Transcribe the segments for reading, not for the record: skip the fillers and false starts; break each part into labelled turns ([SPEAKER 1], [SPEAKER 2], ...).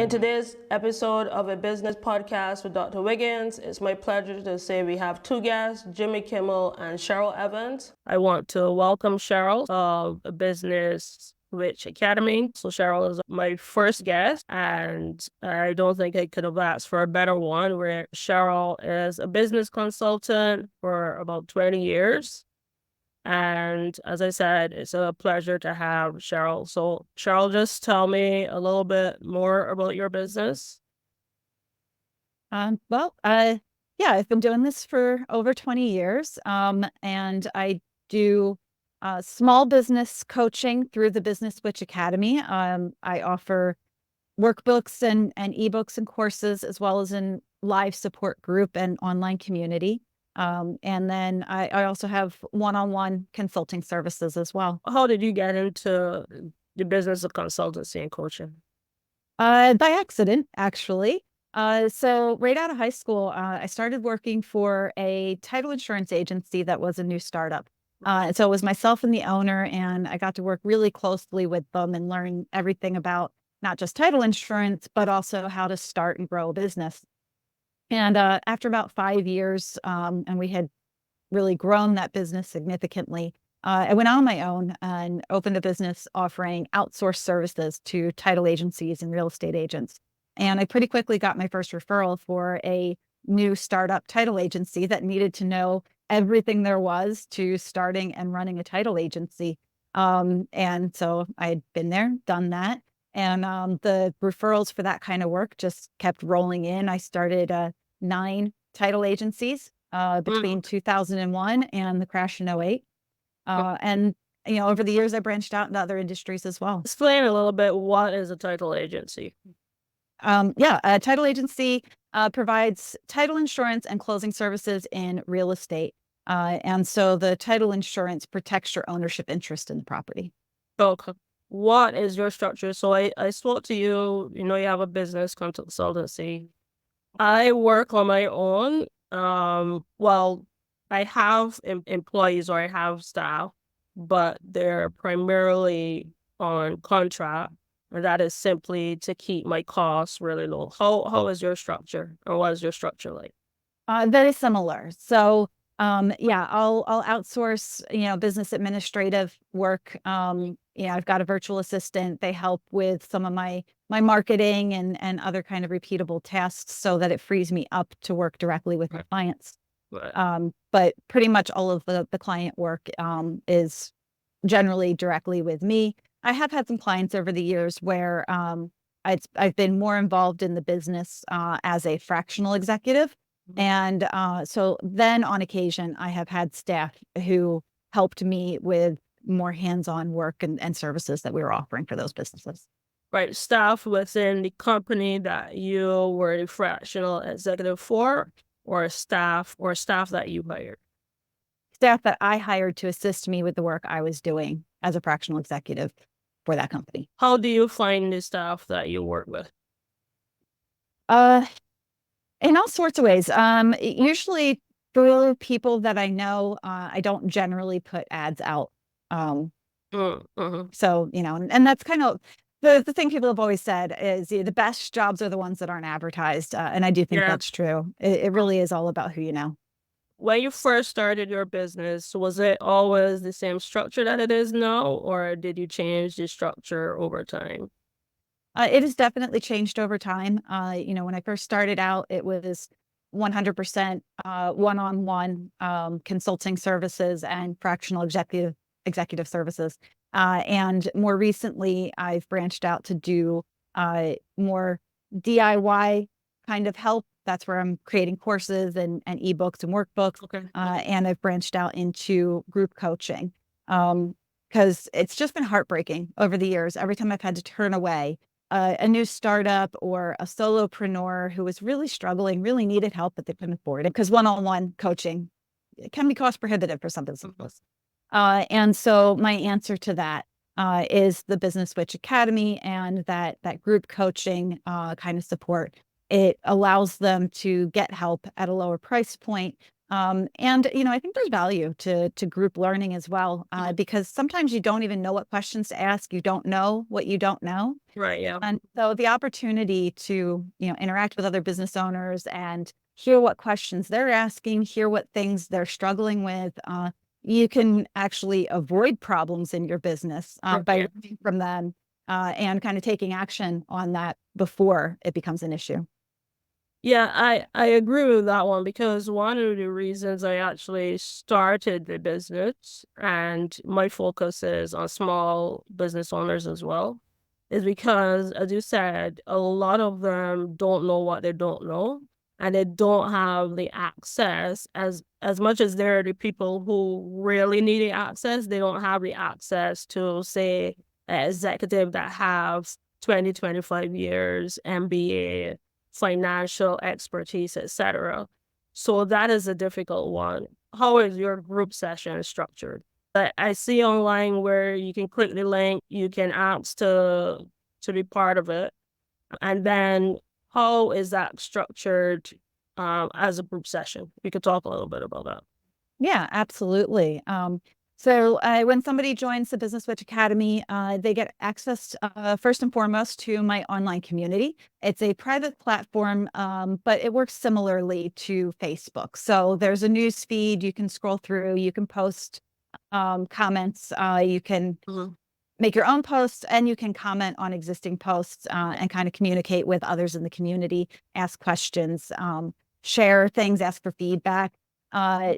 [SPEAKER 1] In today's episode of a business podcast with Dr. Wiggins, it's my pleasure to say we have two guests, Jimmy Kimmel and Cheryl Evans. I want to welcome Cheryl of a Business Witch Academy. So Cheryl is my first guest, and I don't think I could have asked for a better one, where Cheryl is a business consultant for about 20 years. And as I said, it's a pleasure to have Cheryl. So Cheryl, just tell me a little bit more about your business.
[SPEAKER 2] Yeah, I've been doing this for over 20 years. And I do small business coaching through the Business Witch Academy. I offer workbooks and ebooks and courses, as well as in live support group and online community. And then I also have one-on-one consulting services as well.
[SPEAKER 1] How did you get into the business of consultancy and coaching?
[SPEAKER 2] By accident, actually. So right out of high school, I started working for a title insurance agency that was a new startup. And so it was myself and the owner, and I got to work really closely with them and learn everything about not just title insurance, but also how to start and grow a business. And after about 5 years, and we had really grown that business significantly, I went on my own and opened a business offering outsourced services to title agencies and real estate agents. And I pretty quickly got my first referral for a new startup title agency that needed to know everything there was to starting and running a title agency. And so I had been there, done that. And the referrals for that kind of work just kept rolling in. I started 9 title agencies between 2001 and the crash in 2008. And, over the years, I branched out into other industries as well.
[SPEAKER 1] Explain a little bit, what is a title agency?
[SPEAKER 2] A title agency provides title insurance and closing services in real estate. And so the title insurance protects your ownership interest in the property.
[SPEAKER 1] Okay. What is your structure? So I spoke to you, you have a business consultancy. I work on my own. Well, I have employees, or I have staff, but they're primarily on contract. And that is simply to keep my costs really low. How is your structure, or what is your structure like?
[SPEAKER 2] Very similar. So, I'll outsource, business administrative work. I've got a virtual assistant. They help with some of my marketing and other kind of repeatable tasks, so that it frees me up to work directly with my clients.
[SPEAKER 1] Right.
[SPEAKER 2] But pretty much all of the client work is generally directly with me. I have had some clients over the years where I've been more involved in the business as a fractional executive. And so then on occasion, I have had staff who helped me with more hands-on work and services that we were offering for those businesses.
[SPEAKER 1] Right. Staff within the company that you were the fractional executive for, or staff that you hired?
[SPEAKER 2] Staff that I hired to assist me with the work I was doing as a fractional executive for that company.
[SPEAKER 1] How do you find the staff that you work with?
[SPEAKER 2] In all sorts of ways. Usually through people that I know. I don't generally put ads out. So, and that's kind of the thing people have always said is the best jobs are the ones that aren't advertised. And I do think that's true. It really is all about who you know.
[SPEAKER 1] When you first started your business, was it always the same structure that it is now, or did you change the structure over time?
[SPEAKER 2] It has definitely changed over time. When I first started out, it was 100% one-on-one consulting services and fractional executive services. And more recently, I've branched out to do more DIY kind of help. That's where I'm creating courses and ebooks and workbooks.
[SPEAKER 1] Okay.
[SPEAKER 2] And I've branched out into group coaching because it's just been heartbreaking over the years. Every time I've had to turn away a new startup or a solopreneur who was really struggling, really needed help, but they couldn't afford it, because one-on-one coaching, it can be cost prohibitive for some businesses. And so my answer to that is the Business Witch Academy and that group coaching kind of support. It allows them to get help at a lower price point And I think there's value to group learning as well, because sometimes you don't even know what questions to ask. You don't know what you don't know.
[SPEAKER 1] Right. Yeah.
[SPEAKER 2] And so the opportunity to, interact with other business owners and hear what questions they're asking, hear what things they're struggling with, you can actually avoid problems in your business by
[SPEAKER 1] Yeah.
[SPEAKER 2] learning from them, and kind of taking action on that before it becomes an issue.
[SPEAKER 1] Yeah, I agree with that one because one of the reasons I actually started the business and my focus is on small business owners as well is because, as you said, a lot of them don't know what they don't know and they don't have the access as much as there are the people who really need the access, they don't have the access to, say, an executive that have 20-25 years MBA, financial expertise, etc. So that is a difficult one. How is your group session structured? I see online where you can click the link, you can ask to be part of it, and then how is that structured as a group session? We could talk a little bit about that.
[SPEAKER 2] Yeah, absolutely. So when somebody joins the Business Witch Academy, they get access, first and foremost, to my online community. It's a private platform, but it works similarly to Facebook. So there's a news feed you can scroll through, you can post comments, you can
[SPEAKER 1] Mhm.
[SPEAKER 2] make your own posts, and you can comment on existing posts, and kind of communicate with others in the community, ask questions, share things, ask for feedback.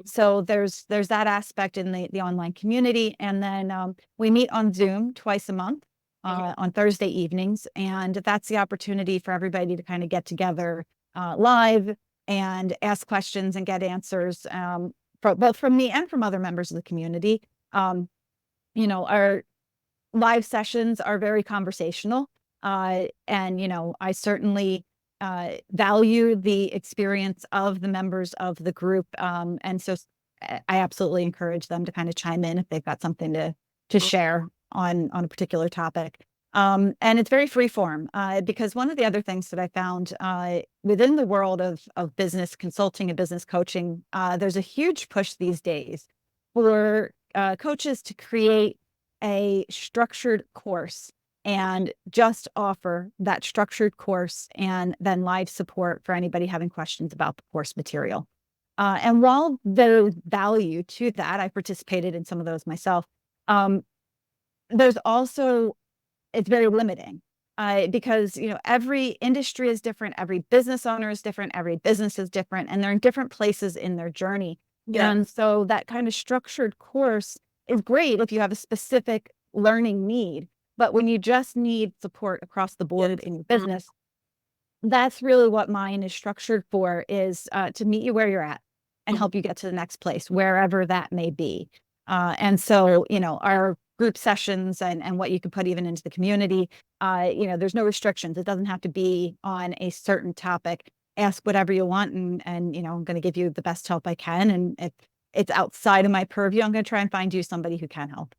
[SPEAKER 2] So there's that aspect in the online community, and then we meet on Zoom twice a month, on Thursday evenings, and that's the opportunity for everybody to kind of get together live and ask questions and get answers, both from me and from other members of the community. Um, our live sessions are very conversational. And, I certainly value the experience of the members of the group. And so I absolutely encourage them to kind of chime in if they've got something to share on a particular topic. And it's very free form, because one of the other things that I found within the world of business consulting and business coaching, there's a huge push these days for coaches to create a structured course and just offer that structured course and then live support for anybody having questions about the course material. And while there's value to that, I participated in some of those myself. There's also, it's very limiting, because every industry is different, every business owner is different, every business is different, and they're in different places in their journey.
[SPEAKER 1] Yeah.
[SPEAKER 2] And so that kind of structured course is great if you have a specific learning need, but when you just need support across the board in your business, that's really what mine is structured for, is to meet you where you're at and help you get to the next place, wherever that may be. And so, our group sessions and what you can put even into the community, there's no restrictions. It doesn't have to be on a certain topic. Ask whatever you want, and I'm going to give you the best help I can. And if it's outside of my purview, I'm going to try and find you somebody who can help.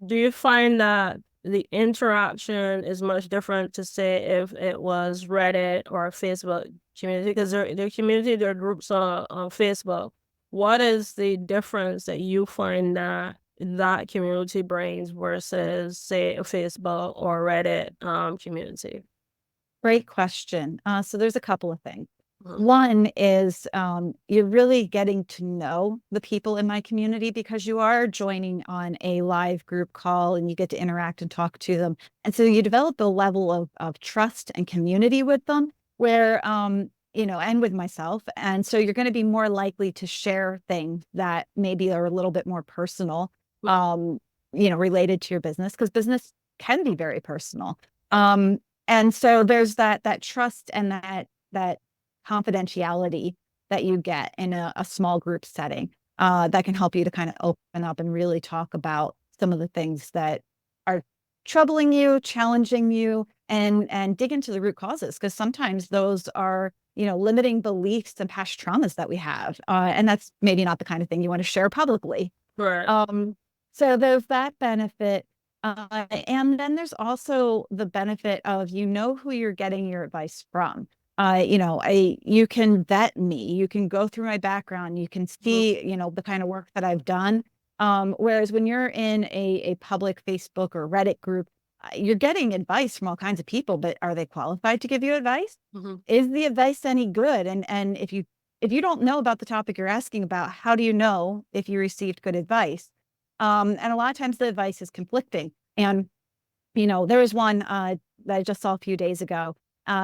[SPEAKER 1] Do you find that the interaction is much different to, say, if it was Reddit or a Facebook community? Because their community, their groups are on Facebook. What is the difference that you find that community brings versus, say, a Facebook or Reddit community?
[SPEAKER 2] Great question. So there's a couple of things.
[SPEAKER 1] Mhm.
[SPEAKER 2] One is, you're really getting to know the people in my community because you are joining on a live group call and you get to interact and talk to them. And so you develop a level of trust and community with them where, and with myself. And so you're going to be more likely to share things that maybe are a little bit more personal, related to your business, because business can be very personal. And so there's that trust and that confidentiality that you get in a small group setting, that can help you to kind of open up and really talk about some of the things that are troubling you, challenging you, and dig into the root causes, because sometimes those are limiting beliefs and past traumas that we have, and that's maybe not the kind of thing you want to share publicly.
[SPEAKER 1] Right.
[SPEAKER 2] So there's that benefit. And then there's also the benefit of who you're getting your advice from. You can vet me, you can go through my background, you can see, the kind of work that I've done. Whereas when you're in a public Facebook or Reddit group, you're getting advice from all kinds of people, but are they qualified to give you advice?
[SPEAKER 1] Mm-hmm.
[SPEAKER 2] Is the advice any good? And if you don't know about the topic you're asking about, how do you know if you received good advice? And a lot of times the advice is conflicting. And there was one that I just saw a few days ago.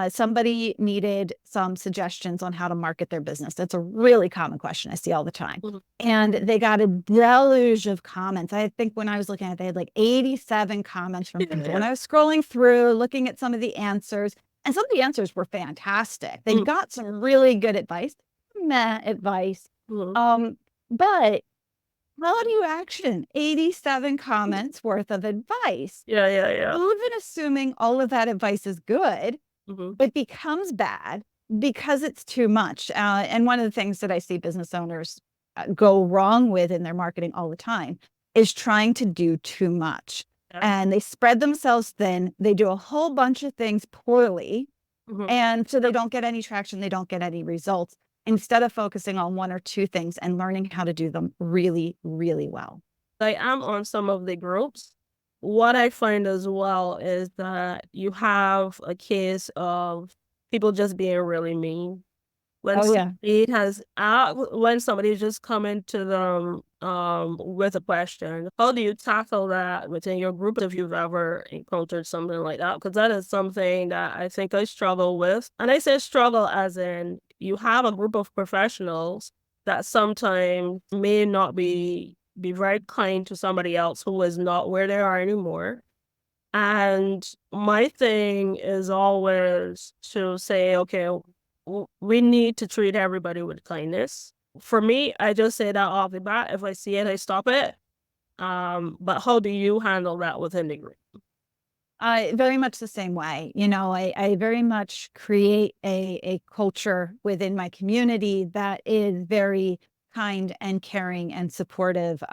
[SPEAKER 2] Somebody needed some suggestions on how to market their business. That's a really common question I see all the time.
[SPEAKER 1] Mm-hmm.
[SPEAKER 2] And they got a deluge of comments. I think when I was looking at it, they had like 87 comments from people. When I was scrolling through, looking at some of the answers, and some of the answers were fantastic. They got some really good advice, meh advice.
[SPEAKER 1] Mm-hmm.
[SPEAKER 2] But how do you action 87 comments worth of advice?
[SPEAKER 1] Yeah.
[SPEAKER 2] Even assuming all of that advice is good,
[SPEAKER 1] Mm-hmm.
[SPEAKER 2] it becomes bad because it's too much. And one of the things that I see business owners go wrong with in their marketing all the time is trying to do too much.
[SPEAKER 1] Yeah.
[SPEAKER 2] And they spread themselves thin. They do a whole bunch of things poorly.
[SPEAKER 1] Mm-hmm.
[SPEAKER 2] And so they don't get any traction. They don't get any results instead of focusing on one or two things and learning how to do them really, really well.
[SPEAKER 1] I am on some of the groups. What I find as well is that you have a case of people just being really mean. When
[SPEAKER 2] Oh, yeah.
[SPEAKER 1] when somebody's just coming to them with a question, how do you tackle that within your group if you've ever encountered something like that? Because that is something that I think I struggle with. And I say struggle as in you have a group of professionals that sometimes may not be very kind to somebody else who is not where they are anymore. And my thing is always to say, okay, we need to treat everybody with kindness. For me, I just say that off the bat. If I see it, I stop it. But how do you handle that within the group?
[SPEAKER 2] Very much the same way. I very much create a culture within my community that is very kind and caring and supportive.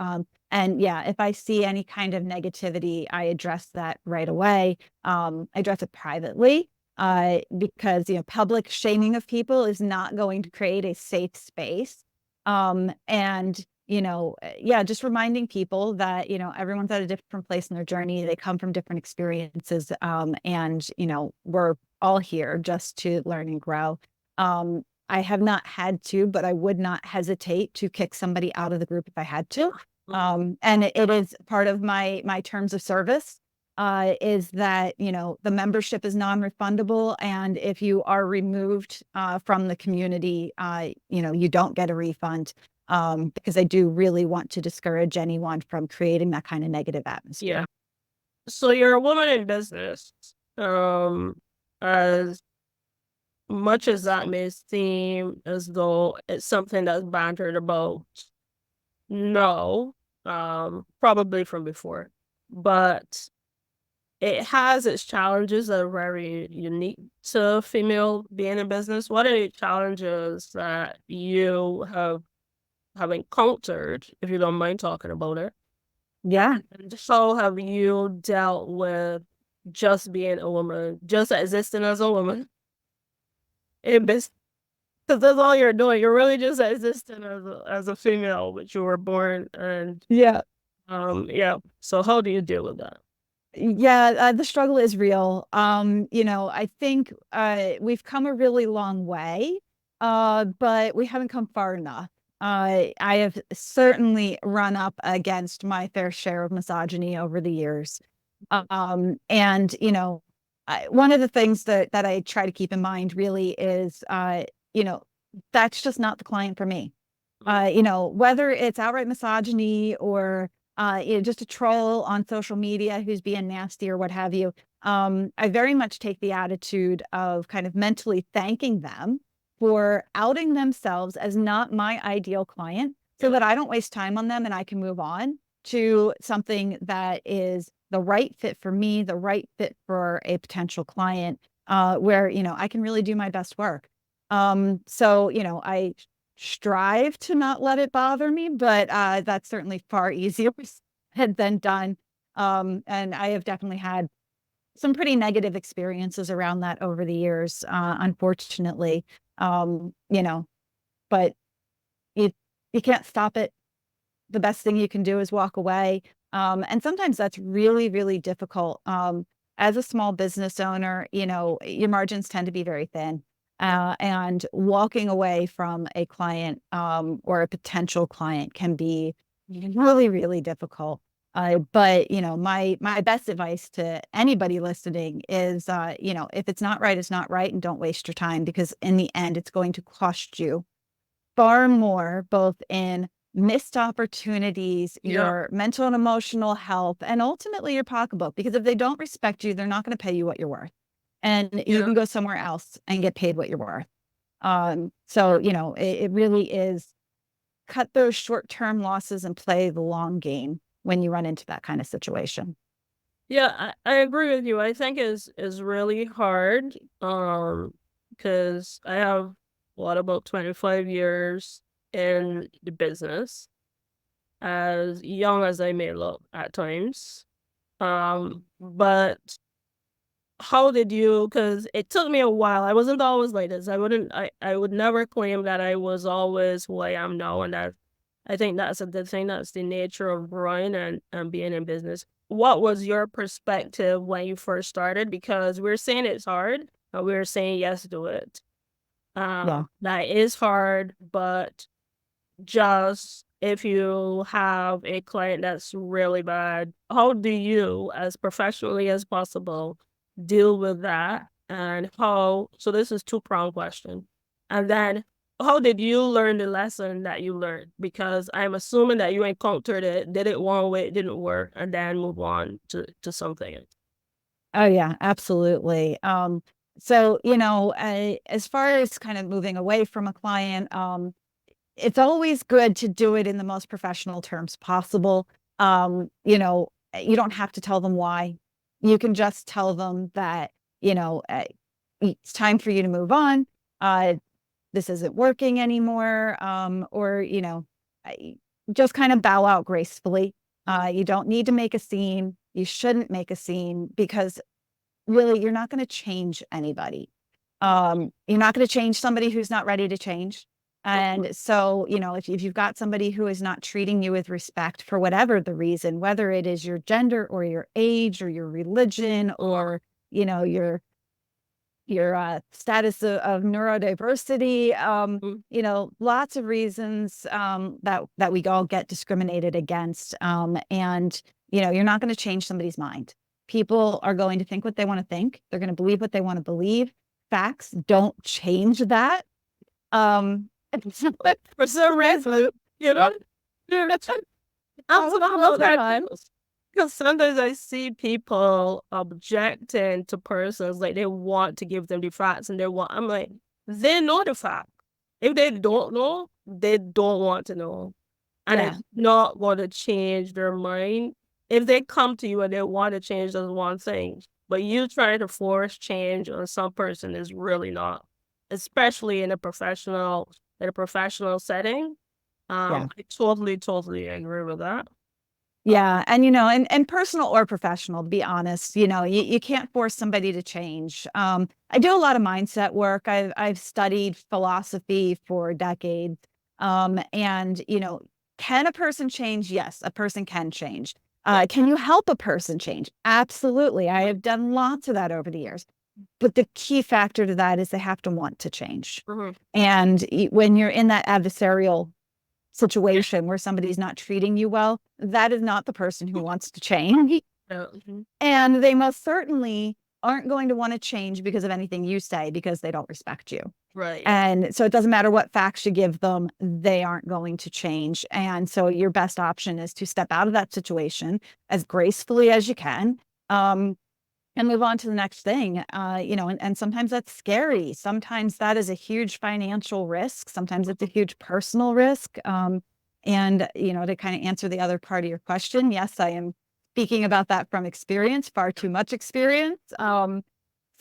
[SPEAKER 2] And yeah, if I see any kind of negativity, I address that right away. I address it privately because, public shaming of people is not going to create a safe space. And yeah, just reminding people that, everyone's at a different place in their journey. They come from different experiences. And, we're all here just to learn and grow. I have not had to, but I would not hesitate to kick somebody out of the group if I had to. And it is part of my terms of service is that, the membership is non-refundable. And if you are removed from the community, you don't get a refund. Because I do really want to discourage anyone from creating that kind of negative atmosphere.
[SPEAKER 1] Yeah. So you're a woman in business. As much as that may seem as though it's something that's bantered about, no, probably from before, but it has its challenges that are very unique to female being in business. What are the challenges that you have encountered, if you don't mind talking about it?
[SPEAKER 2] Yeah.
[SPEAKER 1] And how have you dealt with just being a woman, just existing as a woman in business? Because that's all you're doing. You're really just existing as a female, but you were born and
[SPEAKER 2] Yeah.
[SPEAKER 1] yeah. So how do you deal with that?
[SPEAKER 2] Yeah, the struggle is real. I think we've come a really long way, but we haven't come far enough. I have certainly run up against my fair share of misogyny over the years. And one of the things that I try to keep in mind really is, that's just not the client for me. Whether it's outright misogyny or just a troll on social media who's being nasty or what have you. I very much take the attitude of kind of mentally thanking them for outing themselves as not my ideal client so that I don't waste time on them and I can move on to something that is the right fit for me, the right fit for a potential client, where, I can really do my best work. So, I strive to not let it bother me, but that's certainly far easier said than done. And I have definitely had some pretty negative experiences around that over the years, unfortunately. You know, but you you can't stop it. The best thing you can do is walk away. And sometimes that's really, really difficult. As a small business owner, your margins tend to be very thin. And walking away from a client, or a potential client can be really, really difficult. But my best advice to anybody listening is, if it's not right, it's not right, and don't waste your time, because in the end, it's going to cost you far more, both in missed opportunities,
[SPEAKER 1] Yeah.
[SPEAKER 2] your mental and emotional health, and ultimately your pocketbook. Because if they don't respect you, they're not going to pay you what you're worth. And you
[SPEAKER 1] Yeah.
[SPEAKER 2] can go somewhere else and get paid what you're worth. So, it really is, cut those short-term losses and play the long game when you run into that kind of situation.
[SPEAKER 1] Yeah, I agree with you. I think is really hard. Because I have about 25 years in the business, as young as I may look at times. But how did you, because it took me a while. I wasn't always like this. I would never claim that I was always who I am now, and that I think that's a good thing. That's the nature of growing and being in business. What was your perspective when you first started? Because we're saying it's hard, and we're saying yes, do it.
[SPEAKER 2] Yeah.
[SPEAKER 1] That is hard, but just if you have a client that's really bad, how do you, as professionally as possible, deal with that? And so this is two-pronged question. And then how did you learn the lesson that you learned? Because I'm assuming that you encountered it, did it one way, it didn't work, and then move on to something.
[SPEAKER 2] Oh yeah, absolutely. So, as far as kind of moving away from a client, it's always good to do it in the most professional terms possible. You don't have to tell them why. You can just tell them that, it's time for you to move on. Uh, this isn't working anymore. Or, just kind of bow out gracefully. You don't need to make a scene. You shouldn't make a scene, because really, you're not going to change anybody. You're not going to change somebody who's not ready to change. And so, if you've got somebody who is not treating you with respect for whatever the reason, whether it is your gender or your age or your religion, or, your status of neurodiversity,
[SPEAKER 1] Mhm.
[SPEAKER 2] lots of reasons, that we all get discriminated against. And, you're not going to change somebody's mind. People are going to think what they want to think. They're going to believe what they want to believe. Facts don't change that.
[SPEAKER 1] For some reason, you know, I'm because sometimes I see people objecting to persons, like they want to give them the facts, and I'm like, they know the fact. If they don't know, they don't want to know. And
[SPEAKER 2] Yeah.
[SPEAKER 1] it's not going to change their mind. If they come to you and they want to change those one thing, but you trying to force change on some person is really not, especially in a professional setting.
[SPEAKER 2] Yeah.
[SPEAKER 1] I totally, totally agree with that.
[SPEAKER 2] Yeah. And, and personal or professional, to be honest, you can't force somebody to change. I do a lot of mindset work. I've studied philosophy for decades. And, can a person change? Yes, a person can change.
[SPEAKER 1] Yeah.
[SPEAKER 2] Can you help a person change? Absolutely. I have done lots of that over the years. But the key factor to that is they have to want to change.
[SPEAKER 1] Mhm.
[SPEAKER 2] And when you're in that adversarial situation where somebody's not treating you well, that is not the person who wants to change.
[SPEAKER 1] Yeah. Mhm.
[SPEAKER 2] And they most certainly aren't going to want to change because of anything you say, because they don't respect you.
[SPEAKER 1] Right. Yeah.
[SPEAKER 2] And so it doesn't matter what facts you give them, they aren't going to change. And so your best option is to step out of that situation as gracefully as you can. And move on to the next thing. And sometimes that's scary. Sometimes that is a huge financial risk. Sometimes it's a huge personal risk. And, to kind of answer the other part of your question, yes, I am speaking about that from experience, far too much experience. So,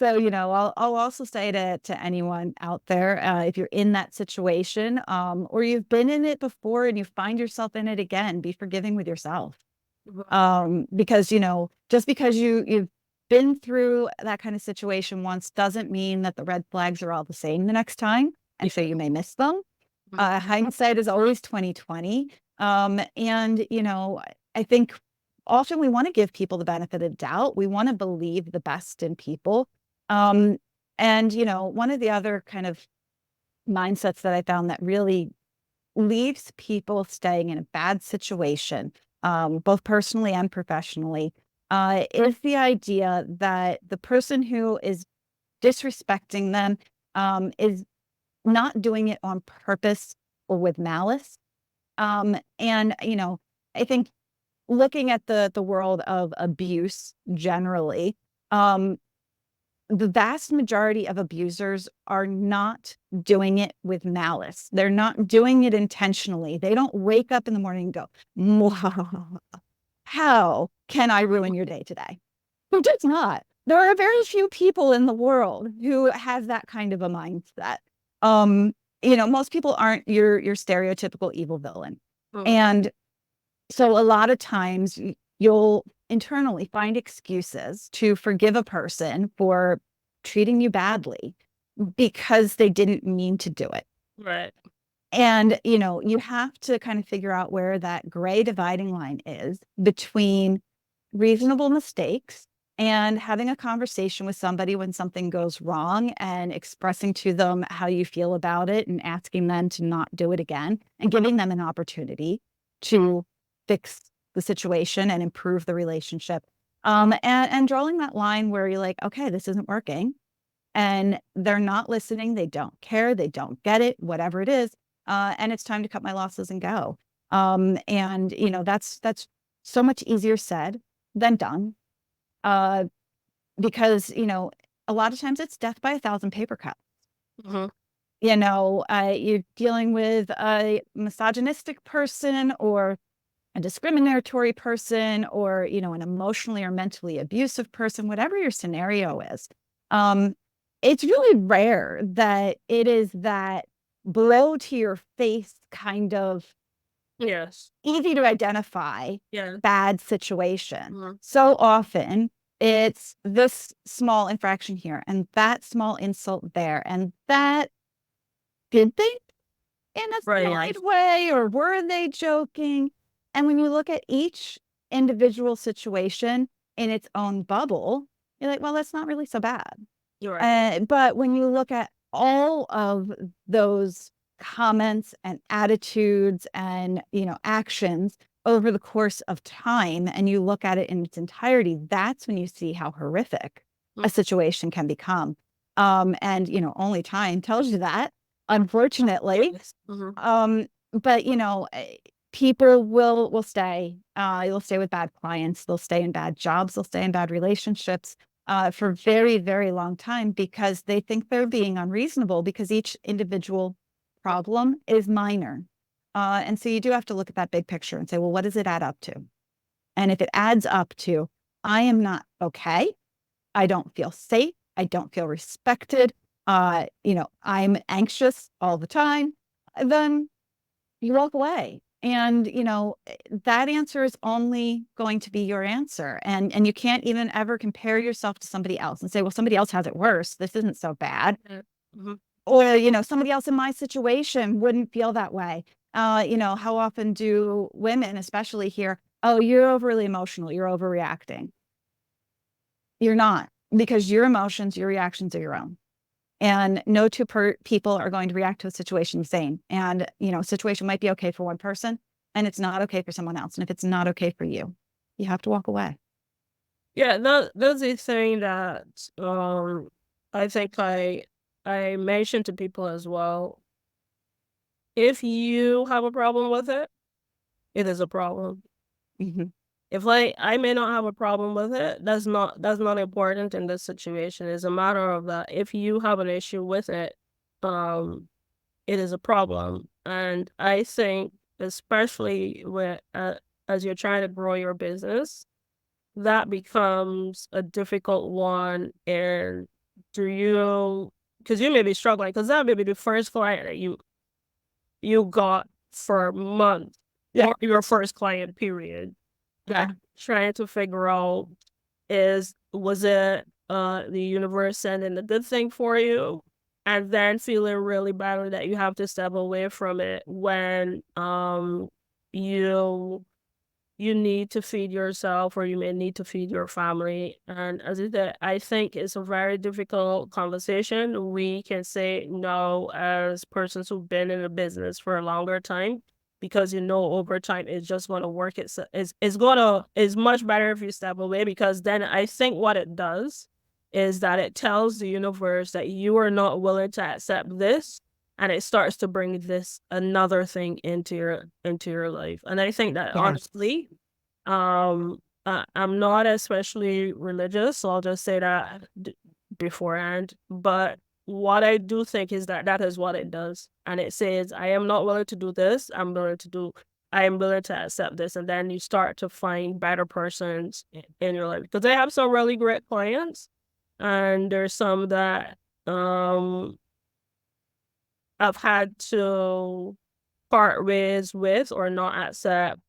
[SPEAKER 2] I'll also say to anyone out there, if you're in that situation, or you've been in it before and you find yourself in it again, be forgiving with yourself.
[SPEAKER 1] Right.
[SPEAKER 2] Because, just because you've been through that kind of situation once doesn't mean that the red flags are all the same the next time. And so you may miss them. Hindsight is always 2020. And, I think often we want to give people the benefit of doubt. We want to believe the best in people. And, one of the other kind of mindsets that I found that really leaves people staying in a bad situation, both personally and professionally, is the idea that the person who is disrespecting them is not doing it on purpose or with malice. And, I think looking at the world of abuse generally, the vast majority of abusers are not doing it with malice. They're not doing it intentionally. They don't wake up in the morning and go, "Mwah, how can I ruin your day today?" Who does not? There are very few people in the world who have that kind of a mindset. Most people aren't your stereotypical evil villain. And so a lot of times you'll internally find excuses to forgive a person for treating you badly because they didn't mean to do it.
[SPEAKER 1] Right.
[SPEAKER 2] And, you have to kind of figure out where that gray dividing line is between reasonable mistakes and having a conversation with somebody when something goes wrong and expressing to them how you feel about it and asking them to not do it again and giving them an opportunity to fix the situation and improve the relationship. And drawing that line where you're like, okay, this isn't working. And they're not listening. They don't care. They don't get it, whatever it is. And it's time to cut my losses and go. And that's so much easier said than done. Because, a lot of times it's death by 1,000 paper cuts.
[SPEAKER 1] Mm-hmm.
[SPEAKER 2] You're dealing with a misogynistic person or a discriminatory person or, an emotionally or mentally abusive person, whatever your scenario is. It's really rare that it is that blow to your face kind of
[SPEAKER 1] Yes.
[SPEAKER 2] easy to identify bad situation.
[SPEAKER 1] Mm-hmm.
[SPEAKER 2] So often it's this small infraction here and that small insult there. And that, did they in a snide way or were they joking? And when you look at each individual situation in its own bubble, you're like, well, that's not really so bad.
[SPEAKER 1] You're right.
[SPEAKER 2] But when you look at all of those comments and attitudes and, actions over the course of time, and you look at it in its entirety, that's when you see how horrific a situation can become. And, only time tells you that, unfortunately.
[SPEAKER 1] Mm-hmm.
[SPEAKER 2] But, people will stay. You'll stay with bad clients. They'll stay in bad jobs. They'll stay in bad relationships for a very, very long time because they think they're being unreasonable because each individual problem is minor. And so you do have to look at that big picture and say, well, what does it add up to? And if it adds up to, I am not okay, I don't feel safe, I don't feel respected, I'm anxious all the time, then you walk away. And, that answer is only going to be your answer. And you can't even ever compare yourself to somebody else and say, well, somebody else has it worse. This isn't so bad.
[SPEAKER 1] Mm-hmm.
[SPEAKER 2] Or, somebody else in my situation wouldn't feel that way. How often do women, especially here, oh, you're overly emotional, you're overreacting. You're not, because your emotions, your reactions are your own. And no two people are going to react to a situation the same. And, a situation might be okay for one person and it's not okay for someone else. And if it's not okay for you, you have to walk away.
[SPEAKER 1] Yeah, that's a thing that I think I mentioned to people as well. If you have a problem with it, it is a problem.
[SPEAKER 2] Mm-hmm.
[SPEAKER 1] If I may not have a problem with it, that's not important in this situation. It's a matter of that if you have an issue with it, it is a problem. And I think especially as you're trying to grow your business, that becomes a difficult one. And because you may be struggling, because that may be the first client that you got for months, or your first client period.
[SPEAKER 2] Yeah.
[SPEAKER 1] Trying to figure out was it the universe sending a good thing for you, and then feeling really bad that you have to step away from it when you you need to feed yourself, or you may need to feed your family. And as I said, I think it's a very difficult conversation. We can say no as persons who've been in the business for a longer time, because over time it's just going to work. It's much better if you step away, because then I think what it does is that it tells the universe that you are not willing to accept this, and it starts to bring this another thing into your life. And I think that,
[SPEAKER 2] Yes.
[SPEAKER 1] honestly, I'm not especially religious, so I'll just say that beforehand. But what I do think is that is what it does, and it says, I am not willing to do this. I am willing to accept this, and then you start to find better persons in your life. Because I have some really great clients, and there's some that I've had to part ways with, or not accept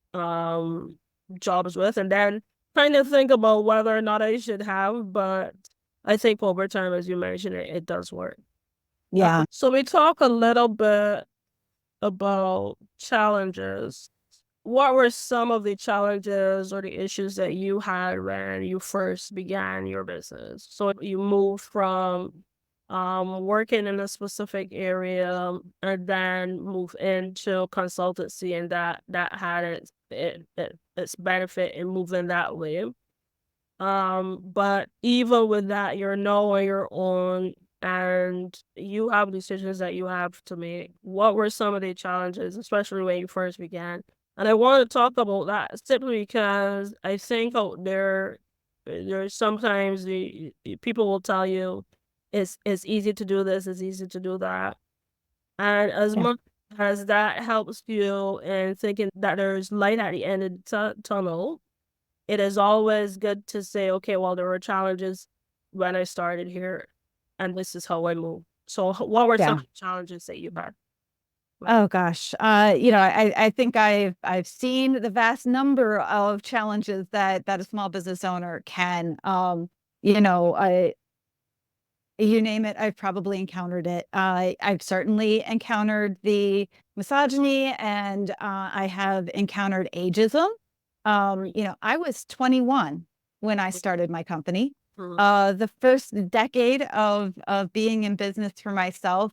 [SPEAKER 1] jobs with, and then kind of think about whether or not I should have. But I think over time, as you mentioned, it does work.
[SPEAKER 2] Yeah.
[SPEAKER 1] So we talk a little bit about challenges. What were some of the challenges or the issues that you had when you first began your business? So you moved from working in a specific area, and then move into consultancy, and that had its benefit in moving that way. But even with that, you're now on your own, and you have decisions that you have to make. What were some of the challenges, especially when you first began? And I want to talk about that simply because I think out there's sometimes the people will tell you it's easy to do this, it's easy to do that. And as
[SPEAKER 2] Yeah.
[SPEAKER 1] much as that helps you in thinking that there's light at the end of the tunnel, it is always good to say, okay, well, there were challenges when I started here, and this is how I move. So what were some
[SPEAKER 2] Yeah.
[SPEAKER 1] of the challenges that you had?
[SPEAKER 2] Oh gosh. I think I've seen the vast number of challenges that a small business owner can, I you name it, I've probably encountered it. I've certainly encountered the misogyny, and I have encountered ageism. I was 21 when I started my company.
[SPEAKER 1] Mhm.
[SPEAKER 2] The first decade of being in business for myself,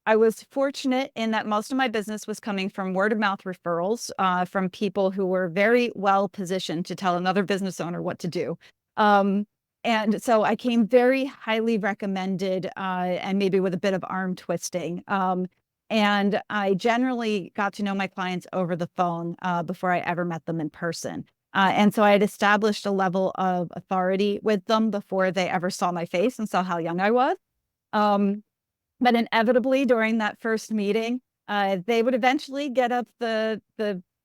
[SPEAKER 2] I was fortunate in that most of my business was coming from word of mouth referrals, from people who were very well positioned to tell another business owner what to do. Um, and so I came very highly recommended, and maybe with a bit of arm twisting. And I generally got to know my clients over the phone, before I ever met them in person. And so I had established a level of authority with them before they ever saw my face and saw how young I was. Um, but inevitably, during that first meeting, they would eventually get up the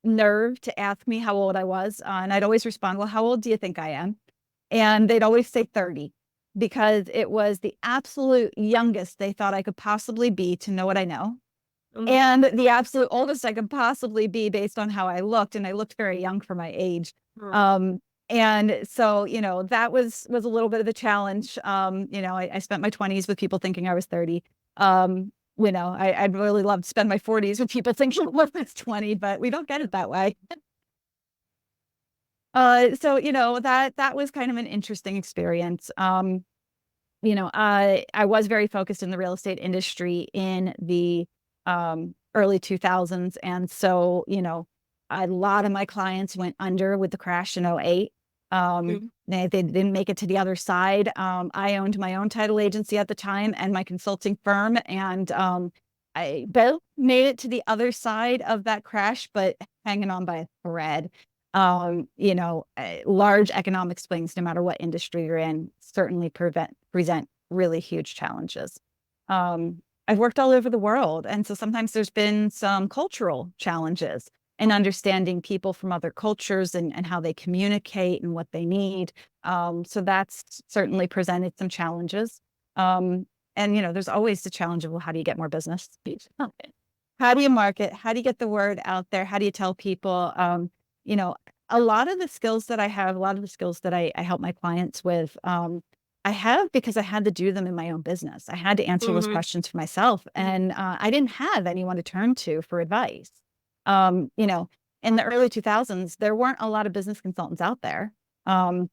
[SPEAKER 2] nerve to ask me how old I was, and I'd always respond, "Well, how old do you think I am?" And they'd always say 30, because it was the absolute youngest they thought I could possibly be to know what I know,
[SPEAKER 1] Mhm.
[SPEAKER 2] and the absolute oldest I could possibly be based on how I looked, and I looked very young for my age.
[SPEAKER 1] Mhm.
[SPEAKER 2] Um, and so, that was a little bit of a challenge. I spent my 20s with people thinking I was 30. I'd really love to spend my 40s with people thinking I was 20, but we don't get it that way. So, that was kind of an interesting experience. I was very focused in the real estate industry in the early 2000s. And so, a lot of my clients went under with the crash in '08.
[SPEAKER 1] Mhm.
[SPEAKER 2] They didn't make it to the other side. I owned my own title agency at the time and my consulting firm. And I both made it to the other side of that crash, but hanging on by a thread. Large economic swings, no matter what industry you're in, certainly present really huge challenges. I've worked all over the world, and so sometimes there's been some cultural challenges in understanding people from other cultures, and how they communicate and what they need. So that's certainly presented some challenges. And there's always the challenge of, well, how do you get more business? How do you market? How do you get the word out there? How do you tell people? You know, a lot of the skills that I have, a lot of the skills that I help my clients with, I have because I had to do them in my own business. I had to answer those
[SPEAKER 1] Mm-hmm.
[SPEAKER 2] questions for myself, and I didn't have anyone to turn to for advice. You know, in the early 2000s, there weren't a lot of business consultants out there. Um,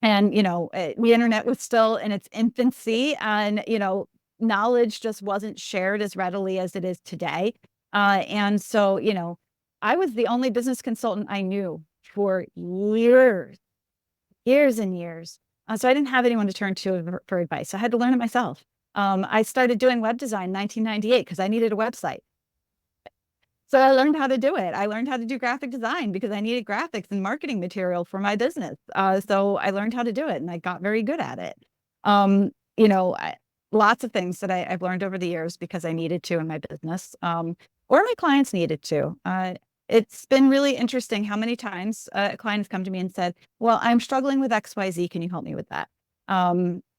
[SPEAKER 2] and, the internet was still in its infancy, and, knowledge just wasn't shared as readily as it is today. And so, I was the only business consultant I knew for years, years and years. So I didn't have anyone to turn to for advice. I had to learn it myself. I started doing web design in 1998 because I needed a website. So I learned how to do it. I learned how to do graphic design because I needed graphics and marketing material for my business. So I learned how to do it, and I got very good at it. Um, you know, I, Lots of things that I've learned over the years because I needed to in my business, or my clients needed to. It's been really interesting how many times a client has come to me and said, "Well, I'm struggling with XYZ. Can you help me with that?"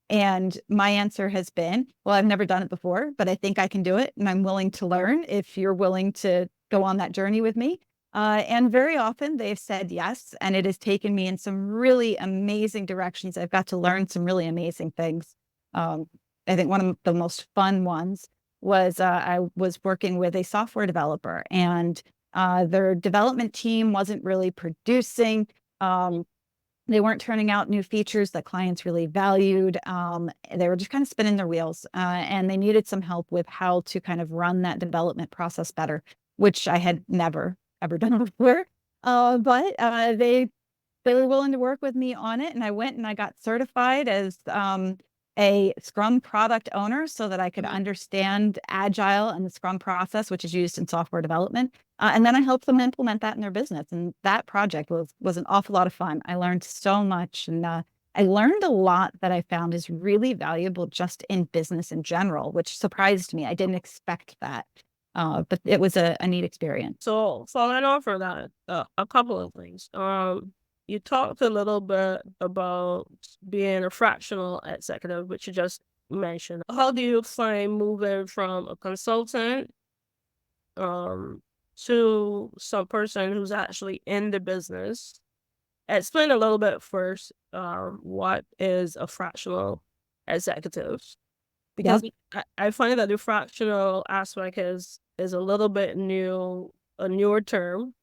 [SPEAKER 2] And my answer has been, "Well, I've never done it before, but I think I can do it. And I'm willing to learn if you're willing to go on that journey with me." And very often they've said yes. And it has taken me in some really amazing directions. I've got to learn some really amazing things. Um, I think one of the most fun ones was I was working with a software developer, and their development team wasn't really producing. They weren't turning out new features that clients really valued. They were just kind of spinning their wheels, and they needed some help with how to kind of run that development process better, which I had never ever done before. But they were willing to work with me on it, and I went and I got certified as a Scrum product owner so that I could
[SPEAKER 1] Mm-hmm.
[SPEAKER 2] understand Agile and the Scrum process, which is used in software development. And then I helped them implement that in their business. And that project was an awful lot of fun. I learned so much, and I learned a lot that I found is really valuable just in business in general, which surprised me. I didn't expect that, but it was a neat experience.
[SPEAKER 1] So following on from that, a couple of things. You talked a little bit about being a fractional executive, which you just mentioned. How do you find moving from a consultant um to some person who's actually in the business? Explain a little bit first, what is a fractional executive? Because
[SPEAKER 2] Yep.
[SPEAKER 1] I find that the fractional aspect is a little bit new, a newer term.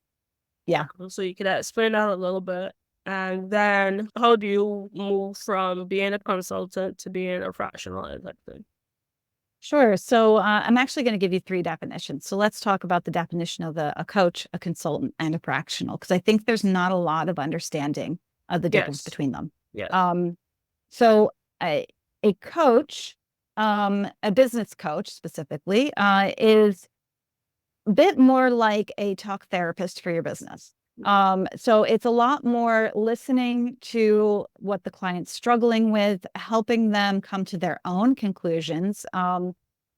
[SPEAKER 2] Yeah.
[SPEAKER 1] So you could explain that a little bit. And then how do you move from being a consultant to being a fractional executive?
[SPEAKER 2] Sure. So I'm actually going to give you three definitions. So let's talk about the definition of a coach, a consultant, and a fractional, because I think there's not a lot of understanding of the difference
[SPEAKER 1] Yes.
[SPEAKER 2] between them.
[SPEAKER 1] Yes.
[SPEAKER 2] So a coach, a business coach specifically, is a bit more like a talk therapist for your business. So it's a lot more listening to what the client's struggling with, helping them come to their own conclusions,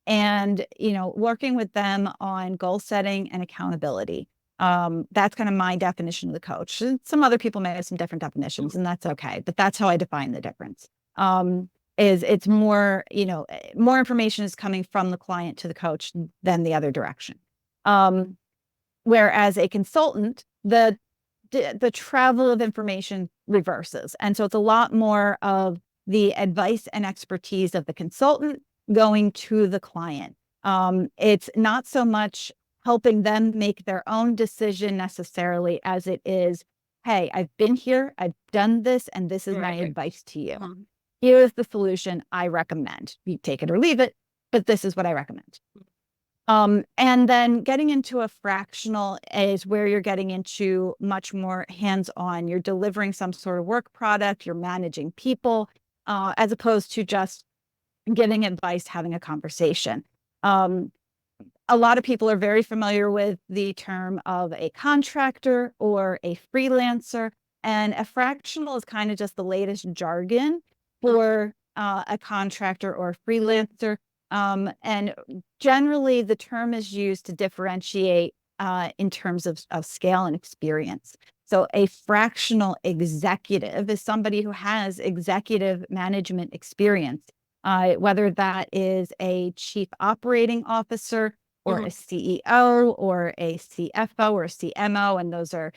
[SPEAKER 2] and working with them on goal setting and accountability. That's kind of my definition of the coach. And some other people may have some different definitions, and that's okay. But that's how I define the difference. Is it's more, more information is coming from the client to the coach than the other direction. Whereas a consultant, the travel of information reverses. And so it's a lot more of the advice and expertise of the consultant going to the client. It's not so much helping them make their own decision necessarily as it is, "Hey, I've been here, I've done this, and this is my
[SPEAKER 1] Right.
[SPEAKER 2] advice to you.
[SPEAKER 1] Mhm.
[SPEAKER 2] Here is the solution I recommend. You take it or leave it, but this is what I recommend." And then getting into a fractional is where you're getting into much more hands-on. You're delivering some sort of work product, you're managing people, as opposed to just giving advice, having a conversation. Um, a lot of people are very familiar with the term of a contractor or a freelancer, and a fractional is kind of just the latest jargon for a contractor or a freelancer. And generally, the term is used to differentiate in terms of scale and experience. So a fractional executive is somebody who has executive management experience, whether that is a chief operating officer or a
[SPEAKER 1] Mhm.
[SPEAKER 2] CEO or a CFO or a CMO. And those are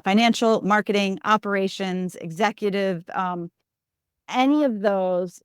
[SPEAKER 2] financial, marketing, operations, executive, any of those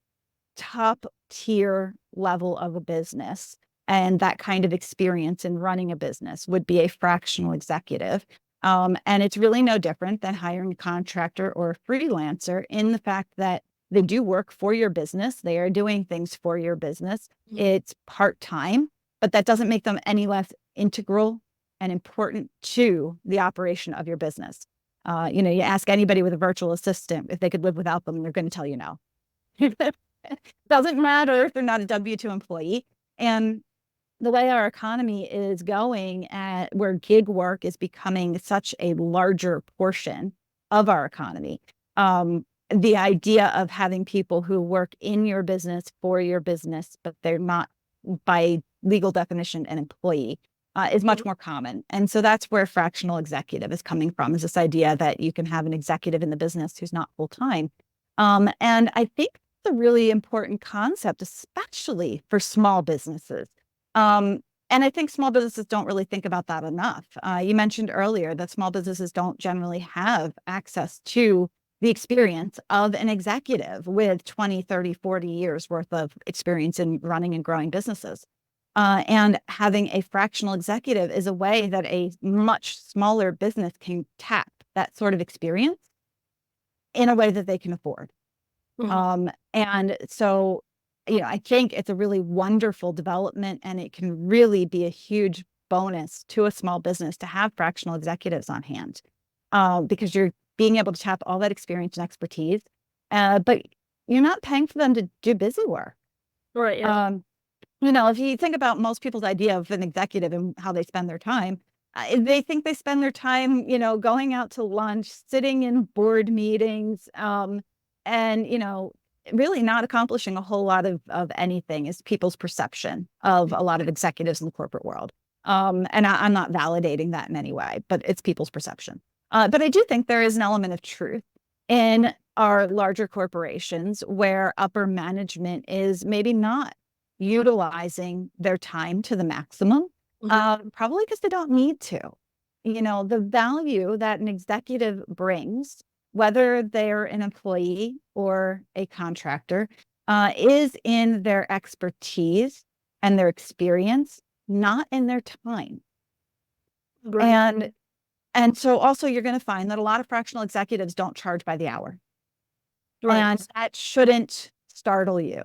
[SPEAKER 2] top tier level of a business and that kind of experience in running a business would be a fractional executive. And it's really no different than hiring a contractor or a freelancer in the fact that they do work for your business. They are doing things for your business. It's part-time, but that doesn't make them any less integral and important to the operation of your business. You ask anybody with a virtual assistant if they could live without them, they're going to tell you no. Doesn't matter if they're not a W-2 employee. And the way our economy is going, at where gig work is becoming such a larger portion of our economy, the idea of having people who work in your business for your business, but they're not by legal definition an employee, is much more common. And so that's where fractional executive is coming from, is this idea that you can have an executive in the business who's not full-time. And I think it's a really important concept, especially for small businesses. And I think small businesses don't really think about that enough. You mentioned earlier that small businesses don't generally have access to the experience of an executive with 20, 30, 40 years worth of experience in running and growing businesses. And having a fractional executive is a way that a much smaller business can tap that sort of experience in a way that they can afford. And so, I think it's a really wonderful development, and it can really be a huge bonus to a small business to have fractional executives on hand, because you're being able to tap all that experience and expertise, but you're not paying for them to do busy work.
[SPEAKER 1] Right. Yeah.
[SPEAKER 2] If you think about most people's idea of an executive and how they spend their time, they think they spend their time, going out to lunch, sitting in board meetings, and, really not accomplishing a whole lot of anything is people's perception of a lot of executives in the corporate world. And I'm not validating that in any way, but it's people's perception. But I do think there is an element of truth in our larger corporations where upper management is maybe not utilizing their time to the maximum, probably because they don't need to. The value that an executive brings, whether they're an employee or a contractor, is in their expertise and their experience, not in their time.
[SPEAKER 1] Great.
[SPEAKER 2] And so also you're going to find that a lot of fractional executives don't charge by the hour.
[SPEAKER 1] Right.
[SPEAKER 2] And that shouldn't startle you,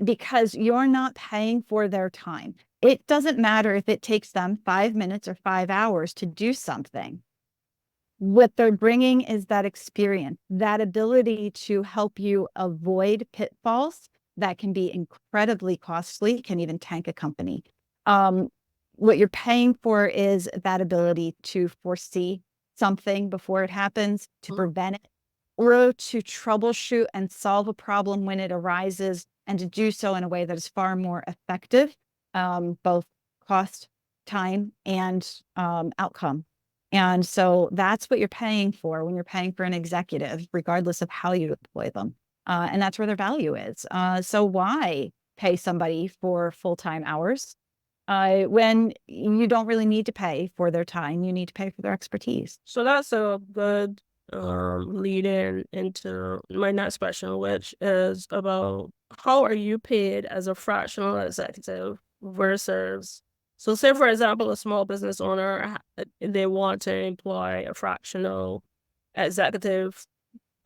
[SPEAKER 2] because you're not paying for their time. It doesn't matter if it takes them 5 minutes or 5 hours to do something. What they're bringing is that experience, that ability to help you avoid pitfalls that can be incredibly costly, can even tank a company. What you're paying for is that ability to foresee something before it happens, to prevent it, or to troubleshoot and solve a problem when it arises, and to do so in a way that is far more effective, both cost, time, and outcome. And so that's what you're paying for when you're paying for an executive, regardless of how you deploy them. And that's where their value is. So why pay somebody for full-time hours when you don't really need to pay for their time? You need to pay for their expertise.
[SPEAKER 1] So that's a good lead in into my next question, which is about how are you paid as a fractional executive versus, so say for example, a small business owner, they want to employ a fractional executive.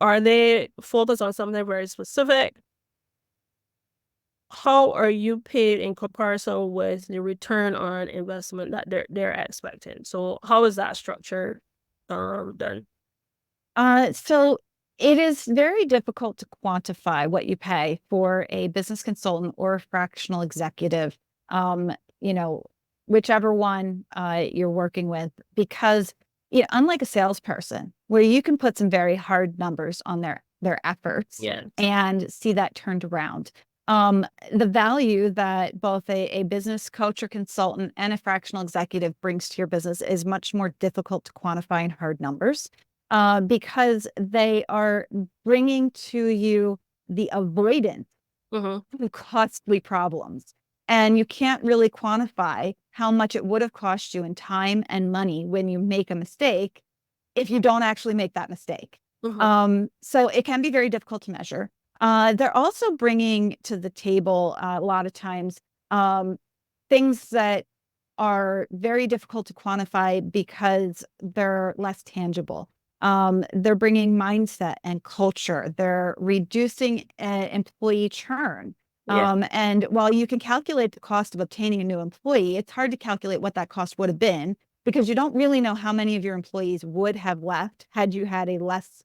[SPEAKER 1] Are they focused on something very specific? How are you paid in comparison with the return on investment that they're expecting? So how is that structure done?
[SPEAKER 2] So it is very difficult to quantify what you pay for a business consultant or a fractional executive, whichever one you're working with, because unlike a salesperson, where you can put some very hard numbers on their efforts and see that turned around. The value that both a business coach or consultant and a fractional executive brings to your business is much more difficult to quantify in hard numbers, because they are bringing to you the avoidance of costly problems. And you can't really quantify how much it would have cost you in time and money when you make a mistake if you don't actually make that mistake.
[SPEAKER 1] Mhm.
[SPEAKER 2] So it can be very difficult to measure. They're also bringing to the table a lot of times things that are very difficult to quantify because they're less tangible. They're bringing mindset and culture. They're reducing employee churn.
[SPEAKER 1] Yeah.
[SPEAKER 2] And while you can calculate the cost of obtaining a new employee, it's hard to calculate what that cost would have been because you don't really know how many of your employees would have left had you had a less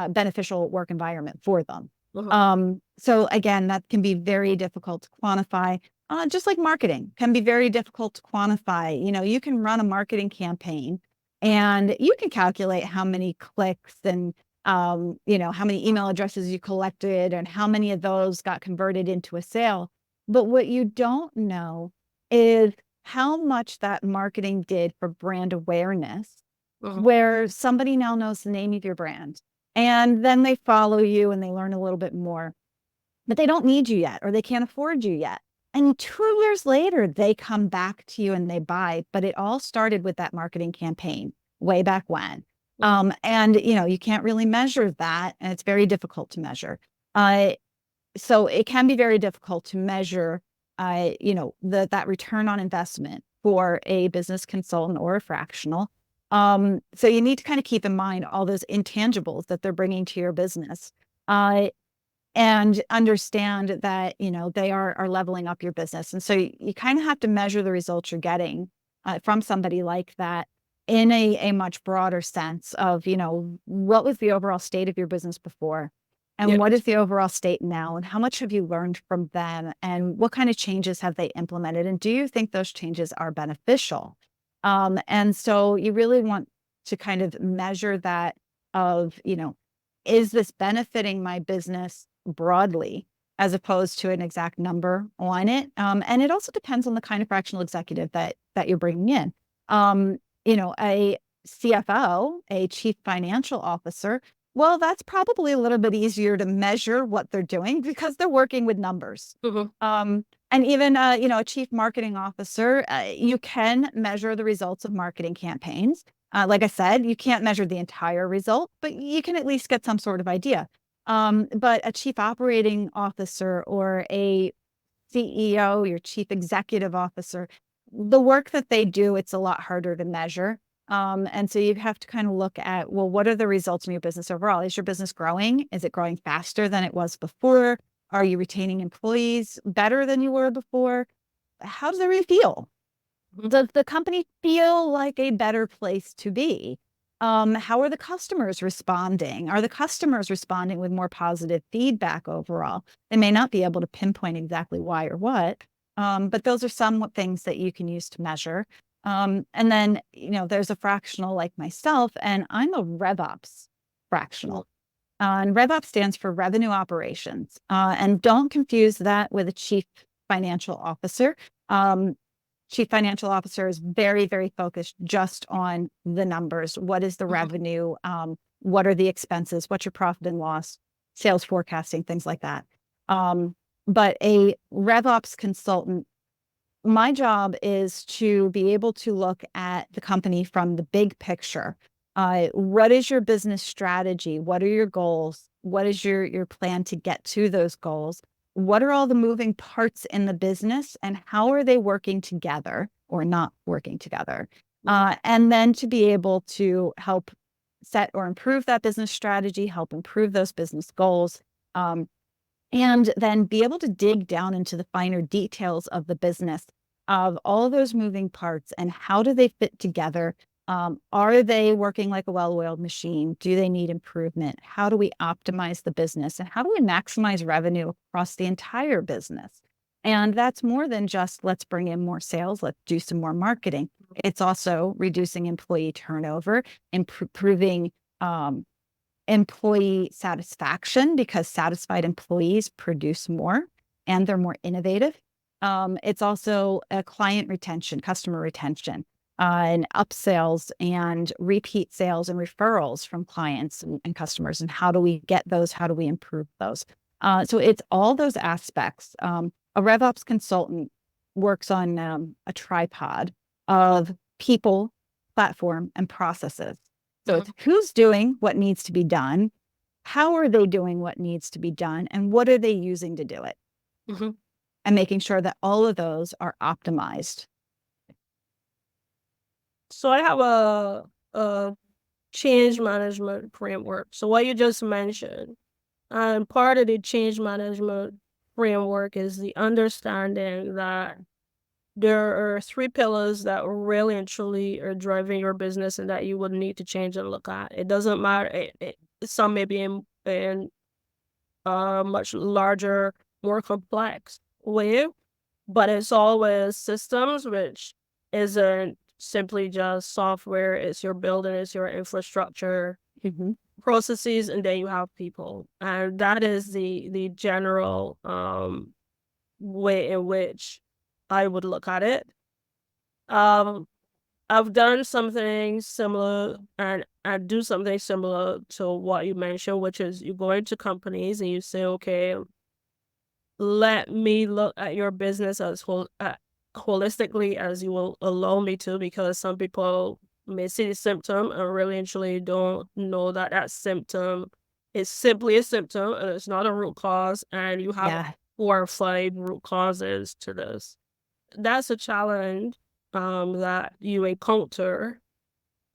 [SPEAKER 2] beneficial work environment for them.
[SPEAKER 1] Mhm.
[SPEAKER 2] So again, that can be very difficult to quantify. Just like marketing can be very difficult to quantify. You can run a marketing campaign and you can calculate how many clicks and how many email addresses you collected and how many of those got converted into a sale. But what you don't know is how much that marketing did for brand awareness,
[SPEAKER 1] Mhm.
[SPEAKER 2] where somebody now knows the name of your brand and then they follow you and they learn a little bit more, but they don't need you yet or they can't afford you yet. And 2 years later, they come back to you and they buy, but it all started with that marketing campaign way back when.
[SPEAKER 1] Mhm.
[SPEAKER 2] And you can't really measure that, and it's very difficult to measure. Uh, so it can be very difficult to measure, that return on investment for a business consultant or a fractional. So you need to kind of keep in mind all those intangibles that they're bringing to your business, and understand that, they are leveling up your business. And so you kind of have to measure the results you're getting from somebody like that in a much broader sense of, what was the overall state of your business before?
[SPEAKER 1] Yeah.
[SPEAKER 2] And what is the overall state now? And how much have you learned from them? And what kind of changes have they implemented? And do you think those changes are beneficial? And so you really want to kind of measure that of, is this benefiting my business broadly as opposed to an exact number on it? And it also depends on the kind of fractional executive that you're bringing in. A CFO, a chief financial officer, well, that's probably a little bit easier to measure what they're doing because they're working with numbers.
[SPEAKER 1] Mhm.
[SPEAKER 2] And even, a chief marketing officer, you can measure the results of marketing campaigns. Like I said, you can't measure the entire result, but you can at least get some sort of idea. But a chief operating officer or a CEO, your chief executive officer, the work that they do, it's a lot harder to measure. And so you have to kind of look at, well, what are the results in your business overall? Is your business growing? Is it growing faster than it was before? Are you retaining employees better than you were before? How does everybody feel?
[SPEAKER 1] Mhm.
[SPEAKER 2] Does the company feel like a better place to be? How are the customers responding? Are the customers responding with more positive feedback overall? They may not be able to pinpoint exactly why or what, but those are some things that you can use to measure. And then, there's a fractional like myself, and I'm a RevOps
[SPEAKER 1] Mhm.
[SPEAKER 2] fractional. And RevOps stands for Revenue Operations. And don't confuse that with a chief financial officer. Um, Chief financial officer is very, very focused just on the numbers. What is the
[SPEAKER 1] Mhm.
[SPEAKER 2] revenue? What are the expenses? What's your profit and loss? Sales forecasting, things like that. But a RevOps consultant, my job is to be able to look at the company from the big picture. What is your business strategy? What are your goals? What is your plan to get to those goals? What are all the moving parts in the business and how are they working together or not working together?
[SPEAKER 1] Mhm.
[SPEAKER 2] And then to be able to help set or improve that business strategy, help improve those business goals, and then be able to dig down into the finer details of the business of all those moving parts and how do they fit together. Are they working like a well-oiled machine? Do they need improvement? How do we optimize the business and how do we maximize revenue across the entire business? And that's more than just let's bring in more sales, let's do some more marketing. It's also reducing employee turnover, improving um, employee satisfaction because satisfied employees produce more and they're more innovative. It's also a client retention, customer retention, and upsells and repeat sales and referrals from clients and customers. And how do we get those? How do we improve those? So it's all those aspects. A RevOps consultant works on a tripod of people, platform, and processes. So it's who's doing what needs to be done, how are they doing what needs to be done, and what are they using to do it?
[SPEAKER 1] Mm-hmm.
[SPEAKER 2] And making sure that all of those are optimized.
[SPEAKER 1] So I have a change management framework. So what you just mentioned, and part of the change management framework is the understanding that there are three pillars that really and truly are driving your business and that you would need to change and look at. It doesn't matter. Some may be in a much larger, more complex way, but it's always systems, which isn't simply just software. It's your building, it's your infrastructure, processes, and then you have people. And that is the general way in which I would look at it. Um, I've done something similar, and I do something similar to what you mentioned, which is you go into companies and you say, okay, let me look at your business as holistically as you will allow me to, because some people may see the symptom and really and truly don't know that that symptom is simply a symptom and it's not a root cause, and you have
[SPEAKER 2] Yeah.
[SPEAKER 1] 4 or 5 root causes to this. That's a challenge that you encounter.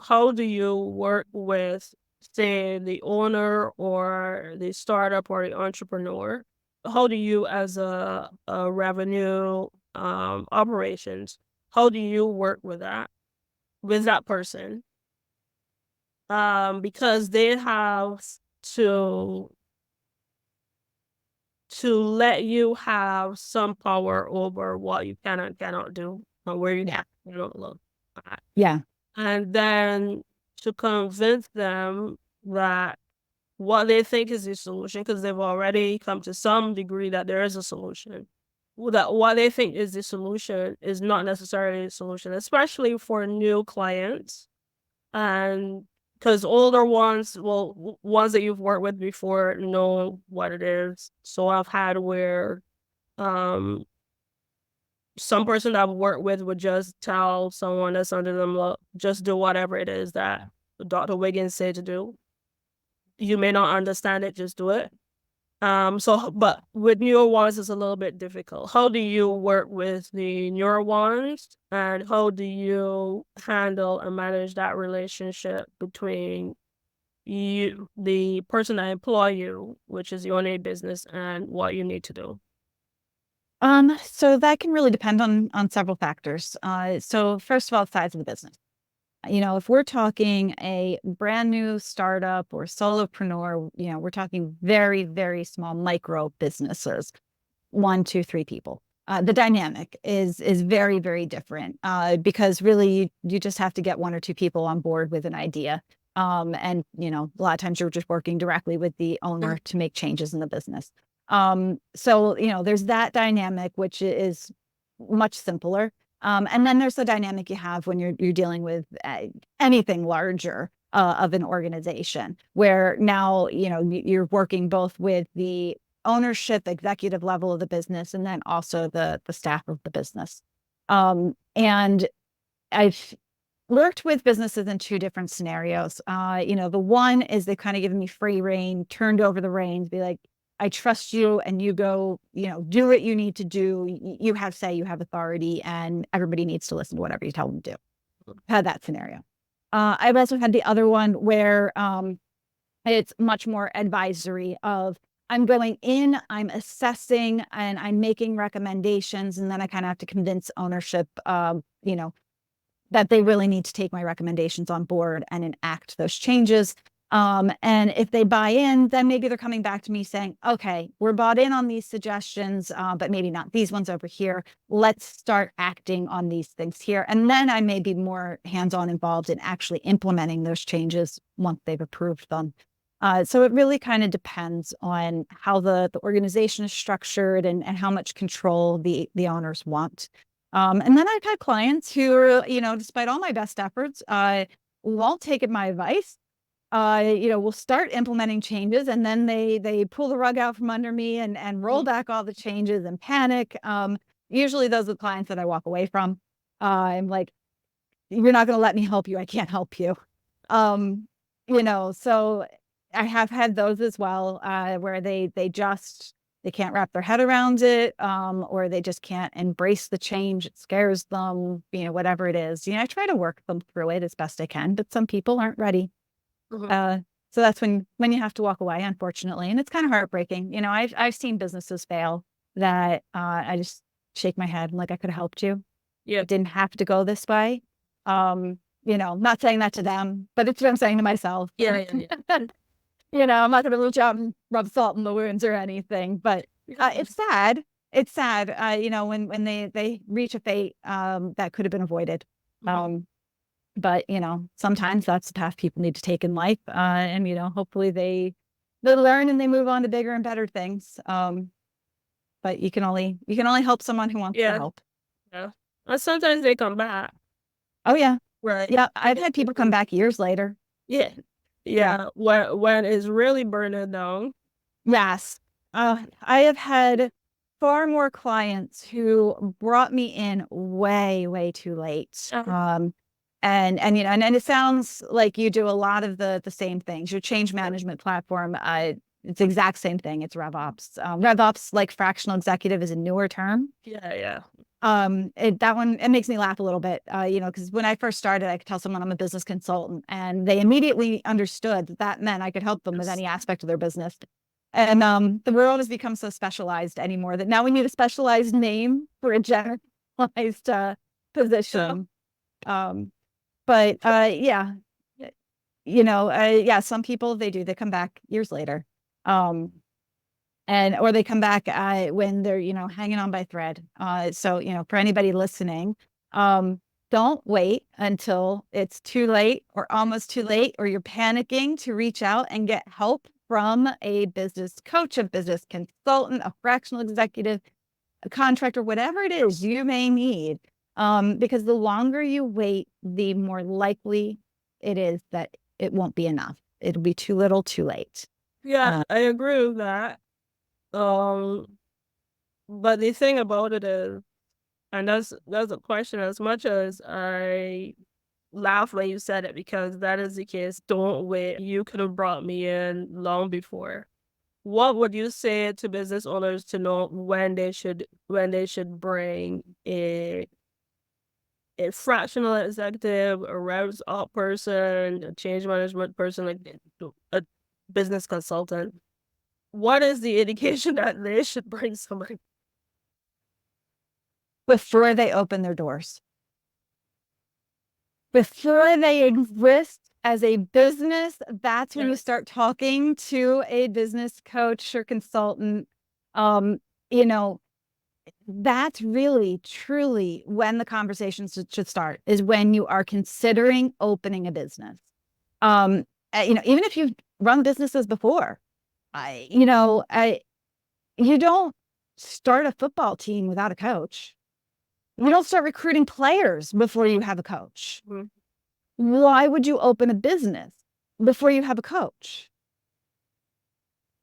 [SPEAKER 1] How do you work with, say, the owner or the startup or the entrepreneur? How do you, as a revenue operations, how do you work with that person? Because they have to let you have some power over what you can and cannot do, or where you cannot look at.
[SPEAKER 2] Yeah.
[SPEAKER 1] And then to convince them that what they think is the solution, because they've already come to some degree that there is a solution, that what they think is the solution is not necessarily the solution, especially for new clients. And because older ones, well, ones that you've worked with before know what it is. So I've had where um some person that I've worked with would just tell someone that's under them, look, just do whatever it is that Dr. Wiggins said to do. You may not understand it, just do it. But with newer ones, it's a little bit difficult. How do you work with the newer ones, and how do you handle and manage that relationship between you, the person that employ you, which is your own business, and what you need to do?
[SPEAKER 2] So that can really depend on several factors. So first of all, size of the business. If we're talking a brand new startup or solopreneur, we're talking very, very small micro businesses, 1, 2, 3 people. The dynamic is very, very different because really you just have to get 1 or 2 people on board with an idea. And a lot of times you're just working directly with the owner to make changes in the business. So there's that dynamic, which is much simpler. And then there's the dynamic you have when you're dealing with anything larger of an organization, where now you're working both with the ownership, executive level of the business, and then also the staff of the business. And I've worked with businesses in 2 different scenarios. The one is they've kind of given me free rein, turned over the reins, be like, I trust you, and you go, do what you need to do. You have say, you have authority, and everybody needs to listen to whatever you tell them to do. Had that scenario. I've also had the other one where it's much more advisory of, I'm going in, I'm assessing, and I'm making recommendations, and then I kind of have to convince ownership, that they really need to take my recommendations on board and enact those changes. And if they buy in, then maybe they're coming back to me saying, okay, we're bought in on these suggestions, but maybe not these ones over here. Let's start acting on these things here. And then I may be more hands-on involved in actually implementing those changes once they've approved them. So it really kind of depends on how the organization is structured and how much control the owners want. And then I've had clients who are, despite all my best efforts, won't take my advice. We'll start implementing changes, and then they pull the rug out from under me and roll back all the changes and panic. Usually those are the clients that I walk away from. I'm like, you're not going to let me help you. I can't help you. So I have had those as well, where they can't wrap their head around it, or they just can't embrace the change. It scares them, whatever it is. I try to work them through it as best I can, but some people aren't ready.
[SPEAKER 1] Mhm.
[SPEAKER 2] So that's when you have to walk away, unfortunately, and it's kind of heartbreaking. I've seen businesses fail that I just shake my head and like I could have helped you.
[SPEAKER 1] Yeah.
[SPEAKER 2] It didn't have to go this way. Not saying that to them, but it's what I'm saying to myself.
[SPEAKER 1] Yeah.
[SPEAKER 2] I'm not going to reach out and rub salt in the wounds or anything, but it's sad. It's sad, when they reach a fate that could have been avoided. But sometimes that's the path people need to take in life, and hopefully they learn and they move on to bigger and better things. But you can only help someone who wants to help.
[SPEAKER 1] Yeah. And sometimes they come back.
[SPEAKER 2] Oh yeah,
[SPEAKER 1] Right.
[SPEAKER 2] yeah. I've had people come back years later.
[SPEAKER 1] Yeah. Yeah. When it's really burning down.
[SPEAKER 2] Yes. I have had far more clients who brought me in way, way too late. And it sounds like you do a lot of the same things. Your change management platform, it's the exact same thing. It's RevOps. RevOps, like fractional executive, is a newer term.
[SPEAKER 1] Yeah.
[SPEAKER 2] That one, it makes me laugh a little bit, because when I first started, I could tell someone I'm a business consultant, and they immediately understood that meant I could help them with any aspect of their business. And the world has become so specialized anymore that now we need a specialized name for a generalized position. But yeah, some people, they come back years later. Or they come back when they're, hanging on by thread. So, for anybody listening, don't wait until it's too late or almost too late, or you're panicking to reach out and get help from a business coach, a business consultant, a fractional executive, a contractor, whatever it is you may need. Because the longer you wait, the more likely it is that it won't be enough. It'll be too little, too late.
[SPEAKER 1] Yeah, I agree with that. But the thing about it is, and that's a question, as much as I laugh when you said it, because that is the case. Don't wait. You could have brought me in long before. What would you say to business owners to know when they should bring a fractional executive, a revs up person, a change management person, like a business consultant? What is the indication that they should bring somebody?
[SPEAKER 2] Before they open their doors, before they exist as a business, that's when you start talking to a business coach or consultant. That's really, truly when the conversations should start, is when you are considering opening a business. Even if you've run businesses before, you don't start a football team without a coach. You don't start recruiting players before you have a coach.
[SPEAKER 1] Mm-hmm.
[SPEAKER 2] Why would you open a business before you have a coach?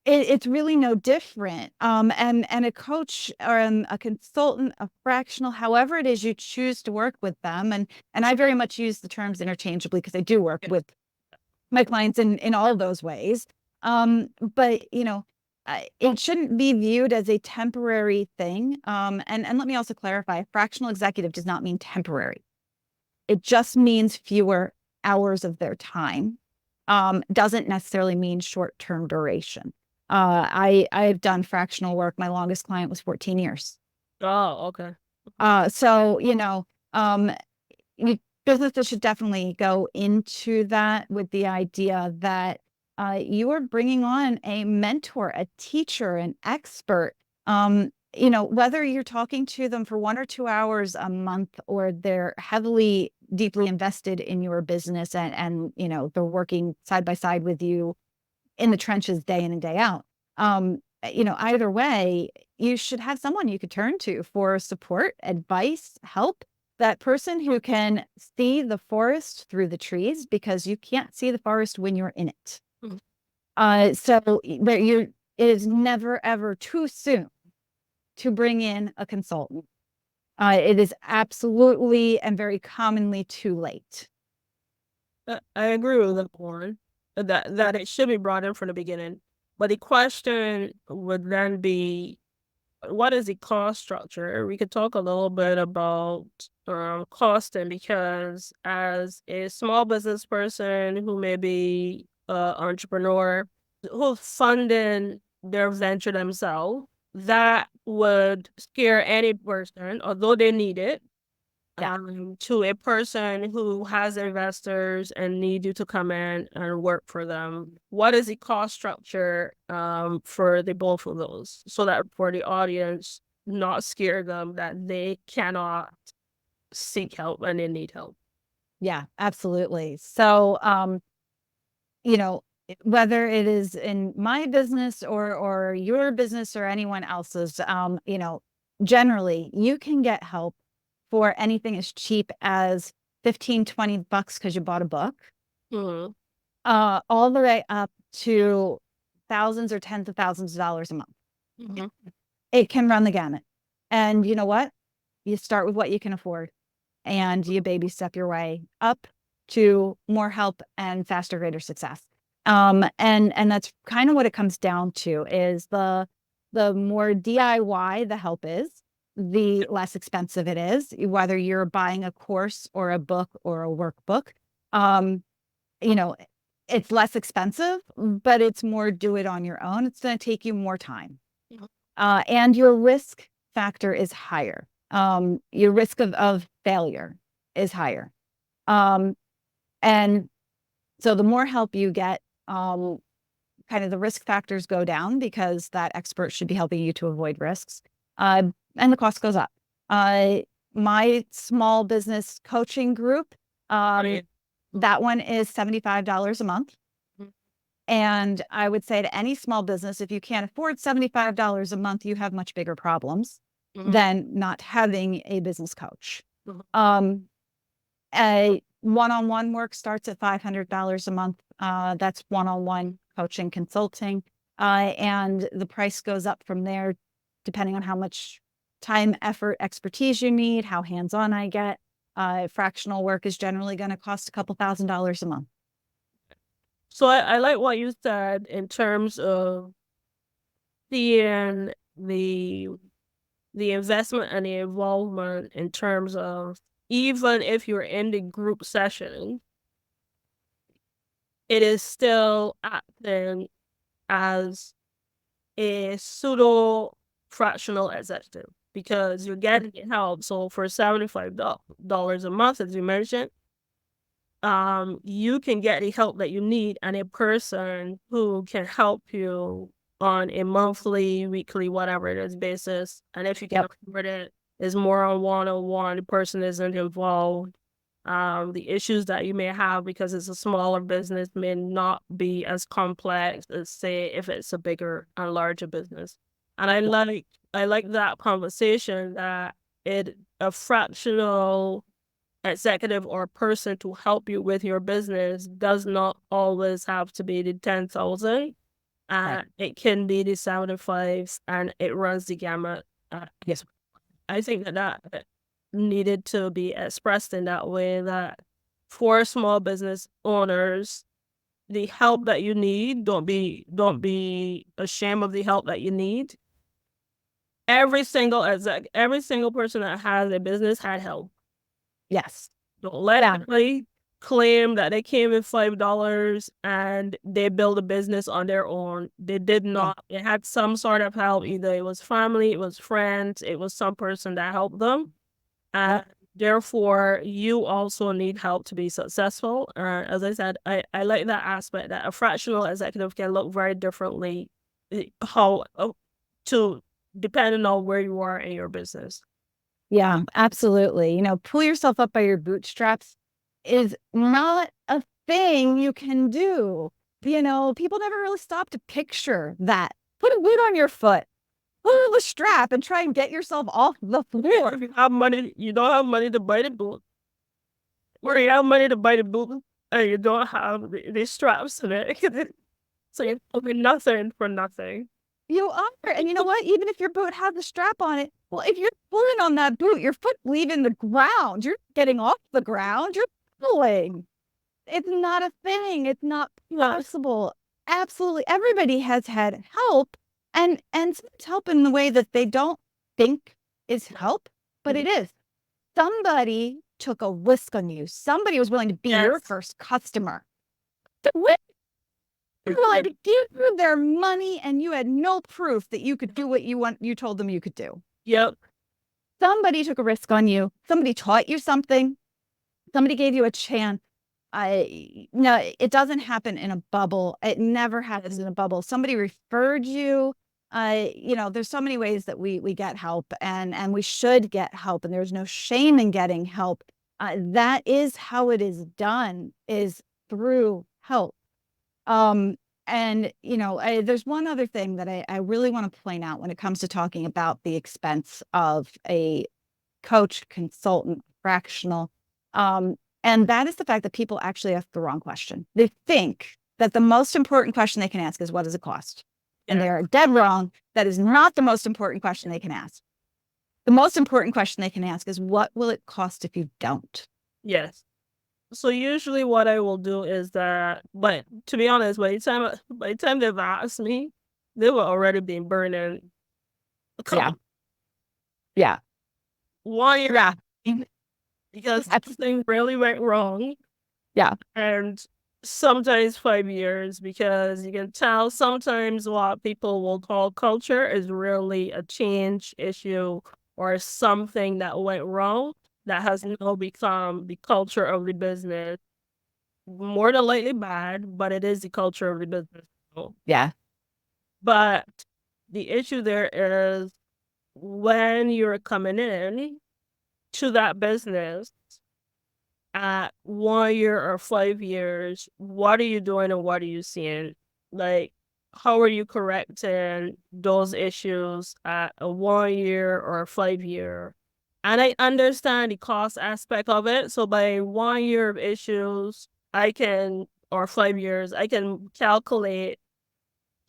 [SPEAKER 2] It's really no different. And a coach or a consultant, a fractional, however it is you choose to work with them. And I very much use the terms interchangeably because I do work with my clients in all of those ways. But it shouldn't be viewed as a temporary thing. And let me also clarify, fractional executive does not mean temporary. It just means fewer hours of their time. Doesn't necessarily mean short-term duration. I've done fractional work. My longest client was 14 years.
[SPEAKER 1] Oh, okay.
[SPEAKER 2] So, businesses should definitely go into that with the idea that you are bringing on a mentor, a teacher, an expert. Whether you're talking to them for 1 or 2 hours a month, or they're heavily, deeply invested in your business, and they're working side by side with you in the trenches day in and day out. Either way, you should have someone you could turn to for support, advice, help. That person who can see the forest through the trees, because you can't see the forest when you're in it. So it is never, ever too soon to bring in a consultant. It is absolutely and very commonly too late.
[SPEAKER 1] I agree with that, Lauren. that it should be brought in from the beginning. But the question would then be, what is the cost structure? We could talk a little bit about costing, because as a small business person who may be an entrepreneur who's funding their venture themselves, that would scare any person, although they need it, to a person who has investors and need you to come in and work for them. What is the cost structure for the both of those, so that for the audience, not scare them that they cannot seek help and they need help?
[SPEAKER 2] Yeah, absolutely. So, you know, whether it is in my business or your business or anyone else's, generally you can get help for anything as cheap as 15, $20 because you bought a book,
[SPEAKER 1] Mm-hmm.
[SPEAKER 2] all the way up to thousands or tens of thousands of dollars a month.
[SPEAKER 1] Mm-hmm.
[SPEAKER 2] It can run the gamut. And you know what? You start with what you can afford and you baby step your way up to more help and faster, greater success. And that's kind of what it comes down to, is the more DIY the help is, the less expensive it is, whether you're buying a course or a book or a workbook. You know, it's less expensive, but it's more do it on your own. It's going to take you more time. And your risk factor is higher. Your risk of failure is higher. And so the more help you get, kind of the risk factors go down, because that expert should be helping you to avoid risks. And the cost goes up. My small business coaching group,
[SPEAKER 1] Right.
[SPEAKER 2] that one is $75 a month.
[SPEAKER 1] Mhm.
[SPEAKER 2] And I would say to any small business, if you can't afford $75 a month, you have much bigger problems
[SPEAKER 1] Mhm.
[SPEAKER 2] than not having a business coach.
[SPEAKER 1] Mhm.
[SPEAKER 2] A one-on-one work starts at $500 a month. That's one-on-one coaching consulting. And the price goes up from there, depending on how much time, effort, expertise you need, how hands-on I get. Fractional work is generally going to cost a couple $1,000s a month.
[SPEAKER 1] So I like what you said in terms of seeing the investment and the involvement, in terms of, even if you're in the group session, it is still acting as a pseudo fractional executive, because you're getting help. So for $75 a month, as you mentioned, you can get the help that you need, and a person who can help you on a monthly, weekly, whatever it is basis. And if you can afford it, is more on one-on-one. The person isn't involved. The issues that you may have, because it's a smaller business, may not be as complex as, say, if it's a bigger and larger business. And I like that conversation, that a fractional executive or person to help you with your business does not always have to be the 10,000. It can be the 75, and it runs the gamut.
[SPEAKER 2] Yes.
[SPEAKER 1] I think that needed to be expressed in that way, that for small business owners, the help that you need, don't be ashamed of the help that you need. Every single person that has a business had help.
[SPEAKER 2] Yes.
[SPEAKER 1] Don't let anybody claim that they came with $5 and they built a business on their own. They did not. They had some sort of help. Either it was family, it was friends, it was some person that helped them. And therefore, you also need help to be successful. As I said, I like that aspect, that a fractional executive can look very differently, to depending on where you are in your business.
[SPEAKER 2] Yeah, absolutely. Pull yourself up by your bootstraps is not a thing you can do. People never really stop to picture that. Put a boot on your foot, pull the strap, and try and get yourself off the floor.
[SPEAKER 1] If you have money, you don't have money to buy the boot. Or you have money to buy the boot, and you don't have the straps in it. So you're doing nothing for nothing.
[SPEAKER 2] You are. And you know what? Even if your boot has the strap on it, well, if you're pulling on that boot, your foot leaving the ground. You're getting off the ground. You're pulling. It's not a thing. It's not possible. Absolutely. Everybody has had help, and sometimes help in the way that they don't think is help, but it is. Somebody took a risk on you. Somebody was willing to be your first customer. Willing to give you their money, and you had no proof that you could do what you told them you could do.
[SPEAKER 1] Yep.
[SPEAKER 2] Somebody took a risk on you. Somebody taught you something. Somebody gave you a chance. No, it doesn't happen in a bubble. It never happens in a bubble. Somebody referred you. There's so many ways that we get help, and we should get help, and there's no shame in getting help. That is how it is done, is through help. There's one other thing that I really want to point out when it comes to talking about the expense of a coach, consultant, fractional. And that is the fact that people actually ask the wrong question. They think that the most important question they can ask is, what does it cost? And they're dead wrong. That is not the most important question they can ask. The most important question they can ask is, what will it cost if you don't?
[SPEAKER 1] Yes. So usually what I will do is that, but to be honest, by the time they've asked me, they were already being burning.
[SPEAKER 2] Yeah.
[SPEAKER 1] 1 year because something really went wrong.
[SPEAKER 2] Yeah.
[SPEAKER 1] And sometimes 5 years, because you can tell sometimes what people will call culture is really a change issue or something that went wrong that has now become the culture of the business. More than likely bad, but it is the culture of the business.
[SPEAKER 2] Yeah.
[SPEAKER 1] But the issue there is when you're coming in to that business at 1 year or 5 years, what are you doing and what are you seeing? Like, how are you correcting those issues at a 1 year or a 5 year? And I understand the cost aspect of it. So by 1 year of issues, or 5 years, I can calculate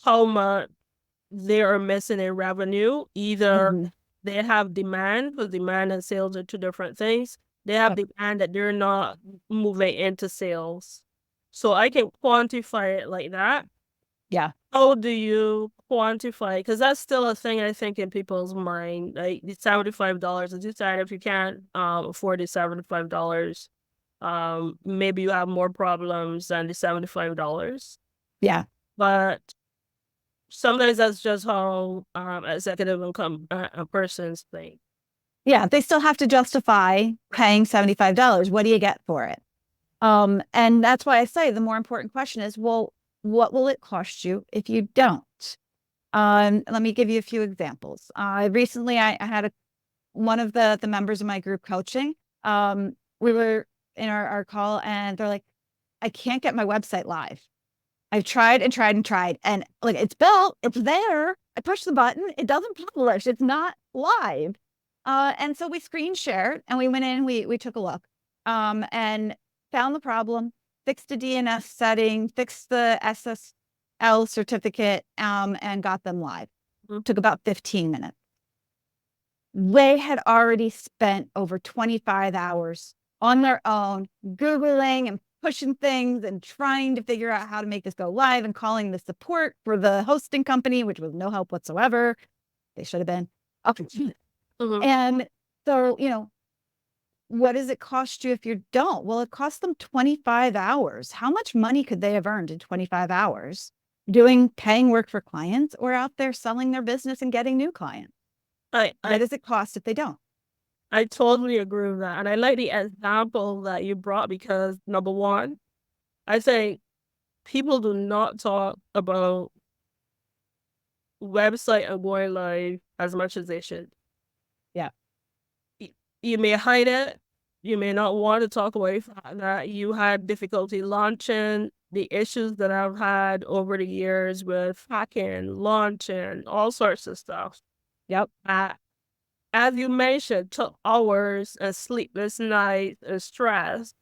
[SPEAKER 1] how much they are missing in revenue. Either they have demand, because demand and sales are two different things. They have demand that they're not moving into sales. So I can quantify it like that.
[SPEAKER 2] Yeah.
[SPEAKER 1] How do you quantify? Because that's still a thing, I think, in people's mind. Like the $75, and decide if you can't afford the $75, maybe you have more problems than the $75.
[SPEAKER 2] Yeah.
[SPEAKER 1] But sometimes that's just how executive income a person's think.
[SPEAKER 2] Yeah, they still have to justify paying $75. What do you get for it? And that's why I say the more important question is, well, what will it cost you if you don't? Let me give you a few examples. Recently, I had one of the members of my group coaching. We were in our call, and they're like, I can't get my website live. I've tried and tried and tried, and like, it's built, it's there. I push the button, it doesn't publish, it's not live. And so we screen shared, and we went in, we took a look, and found the problem, fixed the DNS setting, fixed the SSL certificate, and got them live. Took about 15 minutes. They had already spent over 25 hours on their own, Googling and pushing things and trying to figure out how to make this go live, and calling the support for the hosting company, which was no help whatsoever. They should have been. And so, what does it cost you if you don't? Well, it cost them 25 hours. How much money could they have earned in 25 hours paying work for clients, or out there selling their business and getting new clients? What does it cost if they don't?
[SPEAKER 1] I totally agree with that. And I like the example that you brought, because number one, I say people do not talk about website and going live as much as they should.
[SPEAKER 2] Yeah.
[SPEAKER 1] You may hide it. You may not want to talk about the fact that you had difficulty launching, the issues that I've had over the years with hacking, launching, all sorts of stuff.
[SPEAKER 2] Yep.
[SPEAKER 1] As you mentioned, took hours and sleepless nights and stress.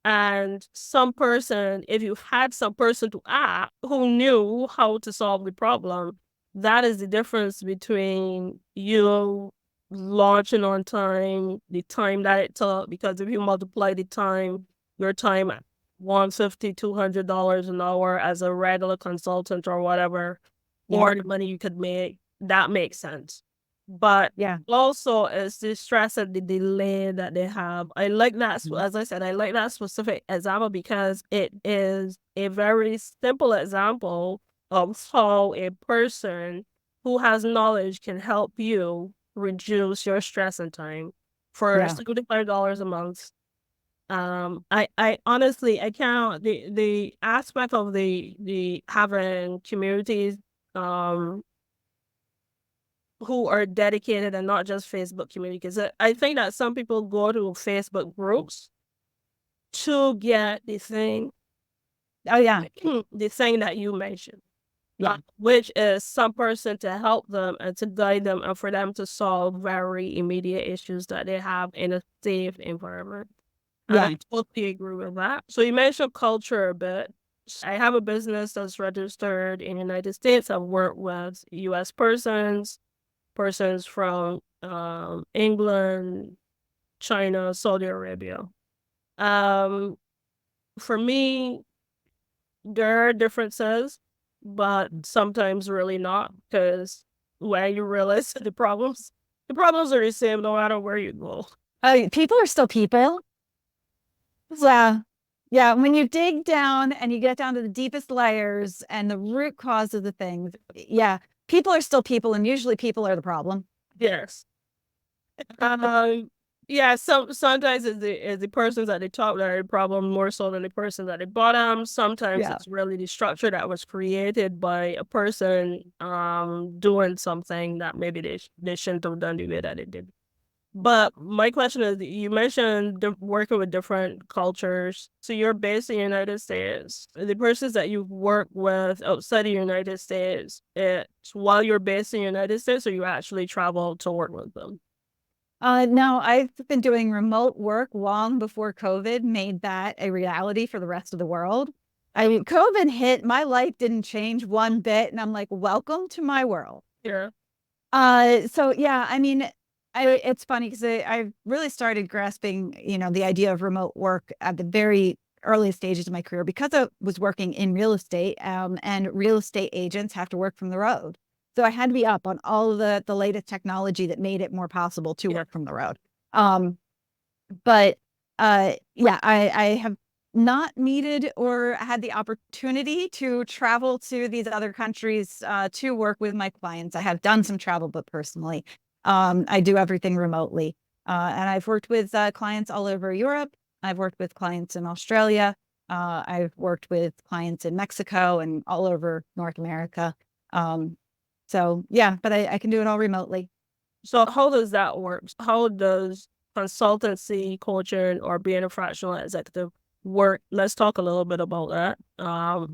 [SPEAKER 1] And if you had some person to ask who knew how to solve the problem, that is the difference between you launching on time, the time that it took. Because if you multiply the time, your time $150, $200 an hour as a regular consultant or whatever,
[SPEAKER 2] Yeah.
[SPEAKER 1] or the money you could make, that makes sense. But
[SPEAKER 2] Yeah.
[SPEAKER 1] also it's the stress and the delay that they have. I like that,
[SPEAKER 2] Mhm.
[SPEAKER 1] as I said, I like that specific example because it is a very simple example of how a person who has knowledge can help you reduce your stress and time for
[SPEAKER 2] Yeah.
[SPEAKER 1] $75 a month. I honestly, I can't, the aspect of the having communities, um, who are dedicated and not just Facebook communities. I think that some people go to Facebook groups to get the thing,
[SPEAKER 2] Oh yeah.
[SPEAKER 1] the thing that you mentioned,
[SPEAKER 2] Yeah.
[SPEAKER 1] which is some person to help them and to guide them and for them to solve very immediate issues that they have in a safe environment. And
[SPEAKER 2] Yeah.
[SPEAKER 1] I totally agree with that. So you mentioned culture a bit. I have a business that's registered in the United States. I've worked with US persons from England, China, Saudi Arabia. Um, for me, there are differences, but sometimes really not, because when you realize the problems are the same no matter where you go.
[SPEAKER 2] People are still people. Yeah. Yeah. When you dig down and you get down to the deepest layers and the root cause of the things, yeah, people are still people, and usually people are the problem.
[SPEAKER 1] Yes. Yeah, sometimes it's the persons at the top that are the problem more so than the person at the bottom. Sometimes
[SPEAKER 2] Yeah.
[SPEAKER 1] it's really the structure that was created by a person doing something that maybe they shouldn't have done the way that they did. But my question is, you mentioned working with different cultures. So you're based in the United States. The persons that you've worked with outside the United States, it's while you're based in the United States, or you actually travel to work with them?
[SPEAKER 2] No, I've been doing remote work long before COVID made that a reality for the rest of the world. I mean, COVID hit, my life didn't change one bit, and I'm like, welcome to my world.
[SPEAKER 1] Yeah.
[SPEAKER 2] So yeah, I mean, it's funny because I really started grasping, the idea of remote work at the very earliest stages of my career because I was working in real estate, and real estate agents have to work from the road. So I had to be up on all of the latest technology that made it more possible to
[SPEAKER 1] Yeah.
[SPEAKER 2] work from the road. Um, but yeah, I have not needed or had the opportunity to travel to these other countries to work with my clients. I have done some travel, but personally, I do everything remotely. And I've worked with clients all over Europe. I've worked with clients in Australia. I've worked with clients in Mexico and all over North America. Um, so yeah, but I can do it all remotely.
[SPEAKER 1] So how does that work? How does consultancy, coaching, or being a fractional executive work? Let's talk a little bit about that.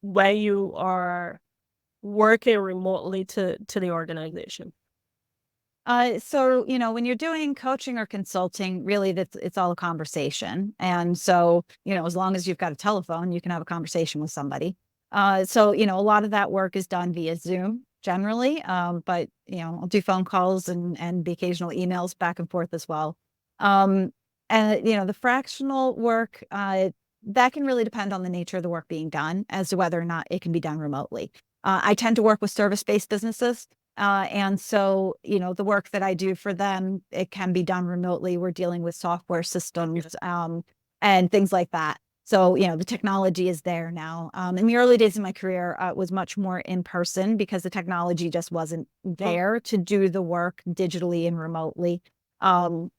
[SPEAKER 1] When you are working remotely to the organization.
[SPEAKER 2] So, when you're doing coaching or consulting, really it's all a conversation. And so, as long as you've got a telephone, you can have a conversation with somebody. So, a lot of that work is done via Zoom generally. But I'll do phone calls and the occasional emails back and forth as well. Um, and the fractional work, that can really depend on the nature of the work being done as to whether or not it can be done remotely. I tend to work with service-based businesses. And so, the work that I do for them, it can be done remotely. We're dealing with software systems, and things like that. So, the technology is there now. In the early days of my career, it was much more in person because the technology just wasn't there to do the work digitally and remotely. Um,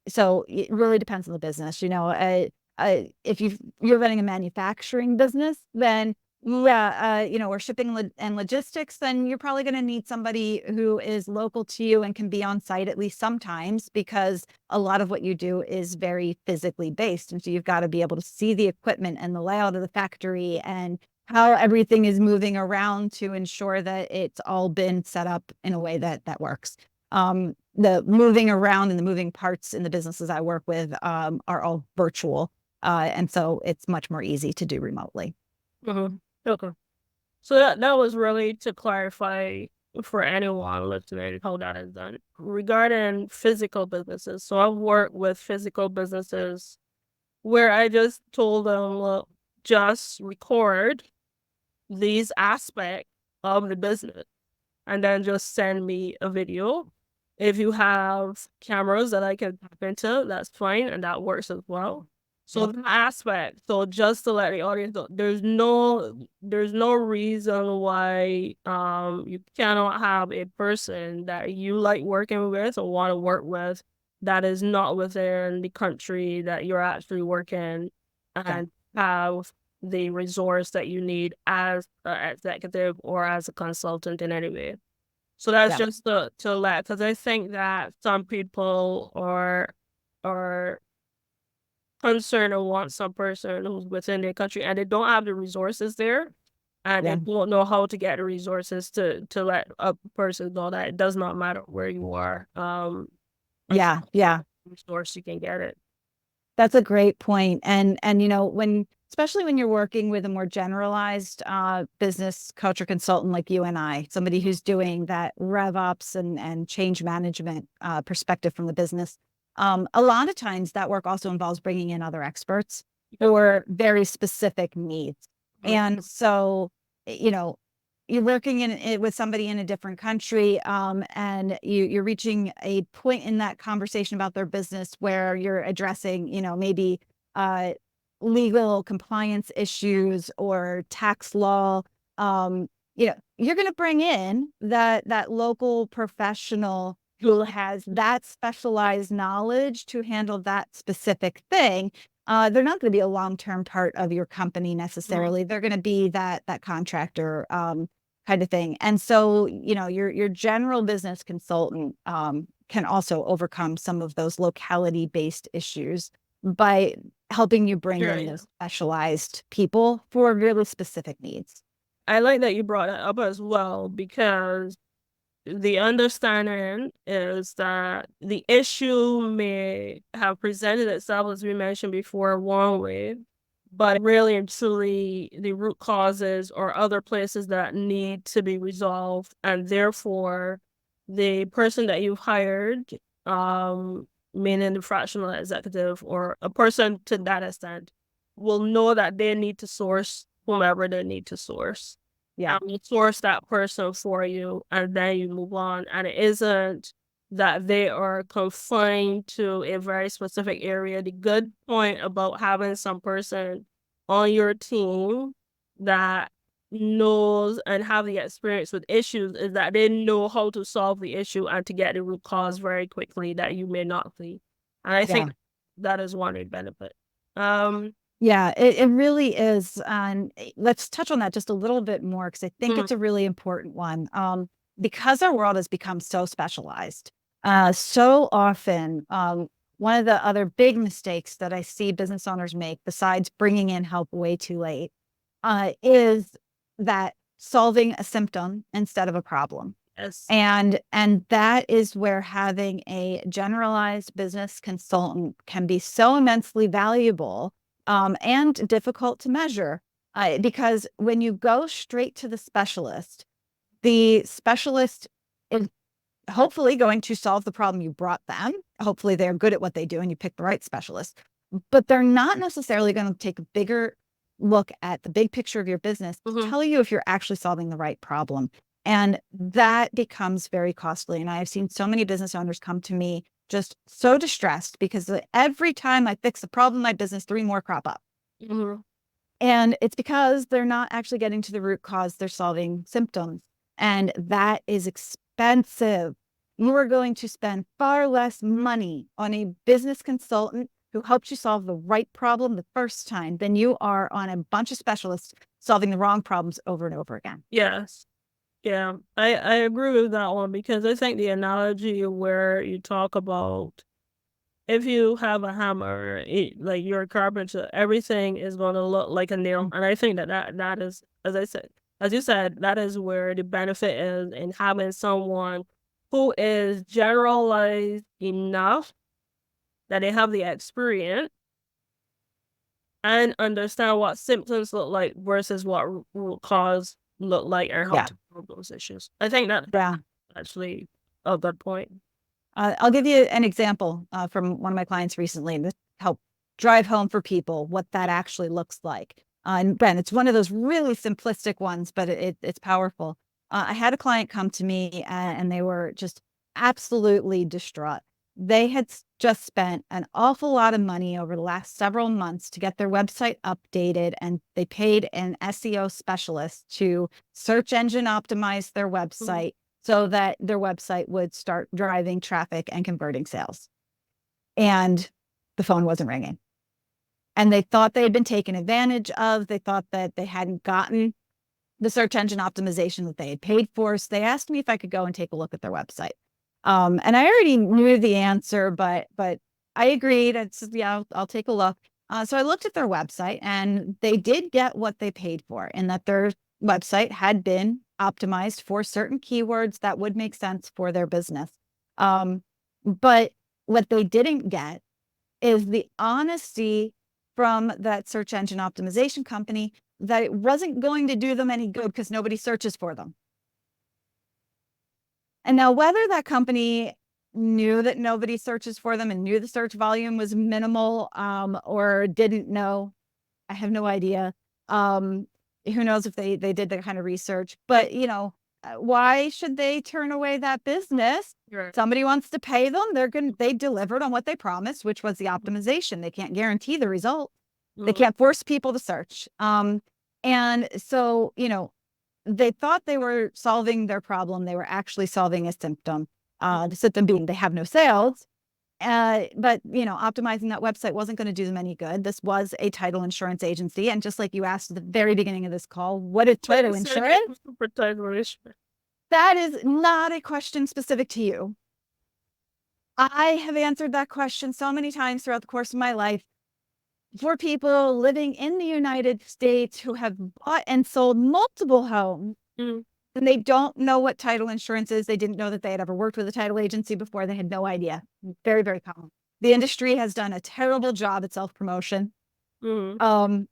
[SPEAKER 2] so it really depends on the business. If you're running a manufacturing business, then yeah, or shipping and logistics, then you're probably going to need somebody who is local to you and can be on site at least sometimes because a lot of what you do is very physically based. And so you've got to be able to see the equipment and the layout of the factory and how everything is moving around to ensure that it's all been set up in a way that works. The moving around and the moving parts in the businesses I work with are all virtual. And so it's much more easy to do remotely.
[SPEAKER 1] Mm-hmm. Okay. So that was really to clarify for anyone listening how that is done. Regarding physical businesses, so I've worked with physical businesses where I just told them, look, just record these aspects of the business and then just send me a video. If you have cameras that I can tap into, that's fine, and that works as well. So that aspect, so just to let the audience know, there's no reason why you cannot have a person that you like working with or want to work with that is not within the country that you're actually working, and have the resource that you need as an executive or as a consultant in any way. So that's just to let, because I think that some people are concerned or want some person who's within their country and they don't have the resources there, and they don't know how to get the resources to let a person know that it does not matter where you are.
[SPEAKER 2] Yeah.
[SPEAKER 1] Resource you can get it.
[SPEAKER 2] That's a great point. And especially when you're working with a more generalized business coach or consultant like you and I, somebody who's doing that rev ops and change management perspective from the business, a lot of times that work also involves bringing in other experts for very specific needs. And so, you're working with somebody in a different country, and you're reaching a point in that conversation about their business where you're addressing, maybe legal compliance issues or tax law. You're going to bring in that local professional who has that specialized knowledge to handle that specific thing. They're not going to be a long-term part of your company necessarily. They're going to be that contractor kind of thing. And so, your general business consultant can also overcome some of those locality-based issues by helping you bring in those specialized people for really specific needs.
[SPEAKER 1] I like that you brought that up as well, because the understanding is that the issue may have presented itself, as we mentioned before, one way, but really and truly the root causes or other places that need to be resolved, and therefore the person that you've hired, meaning the fractional executive or a person to that extent, will know that they need to source whomever they need to source. You source that person for you, and then you move on. And it isn't that they are confined to a very specific area. The good point about having some person on your team that knows and have the experience with issues is that they know how to solve the issue and to get the root cause very quickly that you may not see. And I think that is one of the benefits.
[SPEAKER 2] Yeah, it really is. And let's touch on that just a little bit more, because I think it's a really important one. Because our world has become so specialized, so often, one of the other big mistakes that I see business owners make, besides bringing in help way too late, is that solving a symptom instead of a problem.
[SPEAKER 1] Yes.
[SPEAKER 2] And that is where having a generalized business consultant can be so immensely valuable, and difficult to measure, because when you go straight to the specialist is hopefully going to solve the problem you brought them. Hopefully they're good at what they do and you pick the right specialist, but they're not necessarily going to take a bigger look at the big picture of your business to tell you if you're actually solving the right problem. And that becomes very costly. And I've seen so many business owners come to me just so distressed because every time I fix a problem in my business, 3 more crop up. And it's because they're not actually getting to the root cause. They're solving symptoms. And that is expensive. You are going to spend far less money on a business consultant who helps you solve the right problem the first time than you are on a bunch of specialists solving the wrong problems over and over again.
[SPEAKER 1] Yes. Yeah, I agree with that one, because I think the analogy where you talk about if you have a hammer, like you're a carpenter, everything is going to look like a nail. And I think that is, as you said, that is where the benefit is in having someone who is generalized enough that they have the experience and understand what symptoms look like versus what root cause look like and how to solve those issues. I think that actually a good point.
[SPEAKER 2] I'll give you an example from one of my clients recently, and this helped drive home for people what that actually looks like. And Ben, it's one of those really simplistic ones, but it's powerful. I had a client come to me and they were just absolutely distraught. They had just spent an awful lot of money over the last several months to get their website updated, and they paid an SEO specialist to search engine optimize their website so that their website would start driving traffic and converting sales. And the phone wasn't ringing. And they thought they had been taken advantage of. They thought that they hadn't gotten the search engine optimization that they had paid for. So they asked me if I could go and take a look at their website. And I already knew the answer, but I agreed. I said, yeah, I'll take a look. So I looked at their website, and they did get what they paid for, in that their website had been optimized for certain keywords that would make sense for their business. But what they didn't get is the honesty from that search engine optimization company that it wasn't going to do them any good because nobody searches for them. And now, whether that company knew that nobody searches for them and knew the search volume was minimal, or didn't know, I have no idea. Who knows if they did that kind of research, but why should they turn away that business?
[SPEAKER 1] Right.
[SPEAKER 2] Somebody wants to pay them. They delivered on what they promised, which was the optimization. They can't guarantee the result. They can't force people to search. And so, they thought they were solving their problem. They were actually solving a symptom. The symptom being they have no sales. But optimizing that website wasn't going to do them any good. This was a title insurance agency, and just like you asked at the very beginning of this call, what is title insurance?
[SPEAKER 1] For title insurance.
[SPEAKER 2] That is not a question specific to you. I have answered that question so many times throughout the course of my life for people living in the United States who have bought and sold multiple homes. And they don't know what title insurance is. They didn't know that they had ever worked with a title agency before. They had no idea. Very, very common. The industry has done a terrible job at self-promotion. And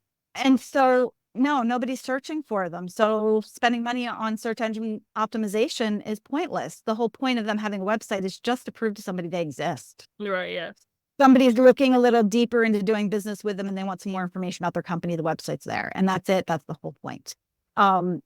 [SPEAKER 2] so, no, nobody's searching for them. So spending money on search engine optimization is pointless. The whole point of them having a website is just to prove to somebody they exist.
[SPEAKER 1] Right, yes.
[SPEAKER 2] Somebody's looking a little deeper into doing business with them, and they want some more information about their company. The website's there, and that's it. That's the whole point. And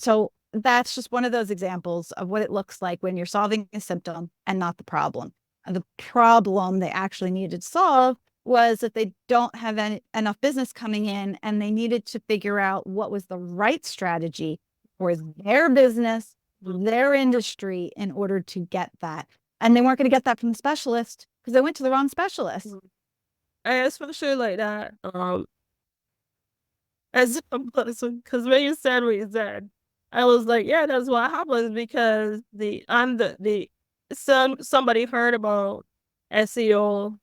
[SPEAKER 2] so that's just one of those examples of what it looks like when you're solving a symptom and not the problem. And the problem they actually needed to solve was that they don't have enough business coming in, and they needed to figure out what was the right strategy for their business, their industry, in order to get that. And they weren't going to get that from the specialist because they went to the wrong specialist.
[SPEAKER 1] I especially like that. As because when you said what you said, I was like, yeah, that's what happens, because somebody heard about SEO.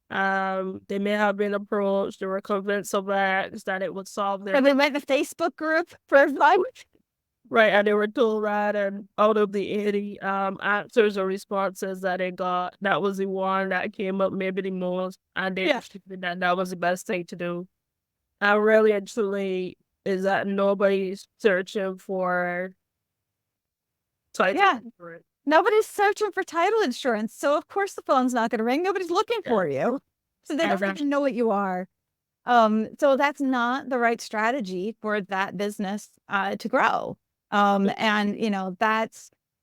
[SPEAKER 1] They may have been approached. They were convinced of that it would solve their.
[SPEAKER 2] And they went to the Facebook group for everyone.
[SPEAKER 1] Right, and they were told that, and out of the 80 answers or responses that they got, that was the one that came up maybe the most, and they that was the best thing to do. And really and truly is that nobody's searching for title insurance.
[SPEAKER 2] Nobody's searching for title insurance, so of course the phone's not going to ring. Nobody's looking for you, so they don't even know what you are. So that's not the right strategy for that business to grow. And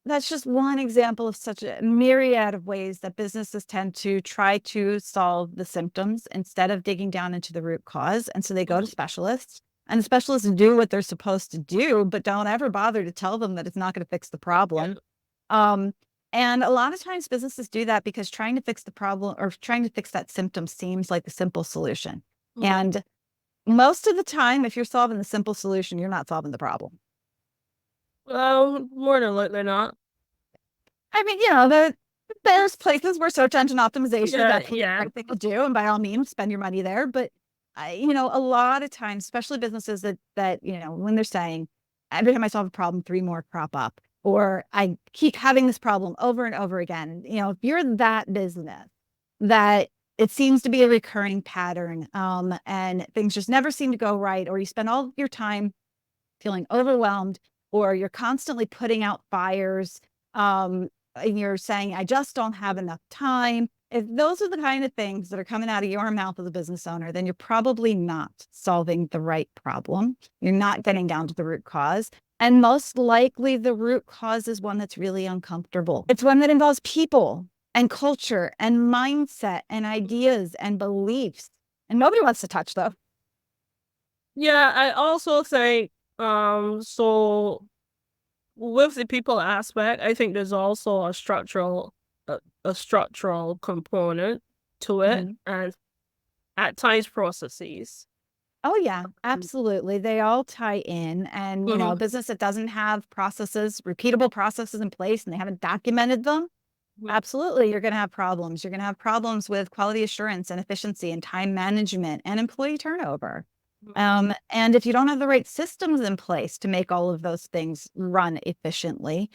[SPEAKER 2] that's just one example of such a myriad of ways that businesses tend to try to solve the symptoms instead of digging down into the root cause. And so they go to specialists, and the specialists do what they're supposed to do, but don't ever bother to tell them that it's not going to fix the problem. And a lot of times businesses do that because trying to fix the problem or trying to fix that symptom seems like a simple solution. And most of the time, if you're solving the simple solution, you're not solving the problem.
[SPEAKER 1] Well, more than likely not.
[SPEAKER 2] I mean, there's places where search engine optimization is the right thing to do, and by all means, spend your money there. But a lot of times, especially businesses that when they're saying, every time I solve a problem, 3 more crop up, or I keep having this problem over and over again. If you're that business that it seems to be a recurring pattern, and things just never seem to go right, or you spend all your time feeling overwhelmed, or you're constantly putting out fires, and you're saying, I just don't have enough time. If those are the kind of things that are coming out of your mouth as a business owner, then you're probably not solving the right problem. You're not getting down to the root cause. And most likely the root cause is one that's really uncomfortable. It's one that involves people and culture and mindset and ideas and beliefs. And nobody wants to touch those.
[SPEAKER 1] Yeah, I also think so with the people aspect, I think there's also a structural component to it, and at times processes.
[SPEAKER 2] Oh yeah, absolutely. They all tie in. And, you know, a business that doesn't have processes, repeatable processes in place, and they haven't documented them, absolutely, you're going to have problems. You're going to have problems with quality assurance and efficiency and time management and employee turnover. And if you don't have the right systems in place to make all of those things run efficiently,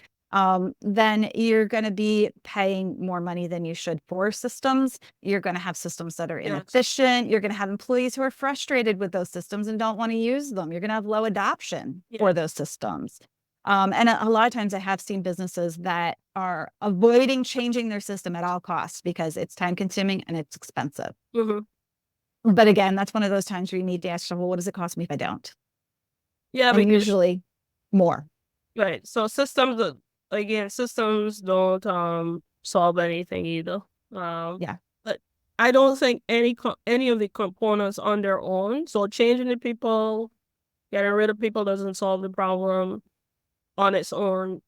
[SPEAKER 2] then you're going to be paying more money than you should for systems. You're going to have systems that are inefficient. You're going to have employees who are frustrated with those systems and don't want to use them. You're going to have low adoption for those systems. And a lot of times I have seen businesses that are avoiding changing their system at all costs because it's time consuming and it's expensive. But again, that's one of those times where you need to ask, well, what does it cost me if I don't?
[SPEAKER 1] Yeah,
[SPEAKER 2] and usually more.
[SPEAKER 1] Right. So systems don't solve anything either.
[SPEAKER 2] Yeah.
[SPEAKER 1] But I don't think any of the components on their own. So changing the people, getting rid of people doesn't solve the problem on its own.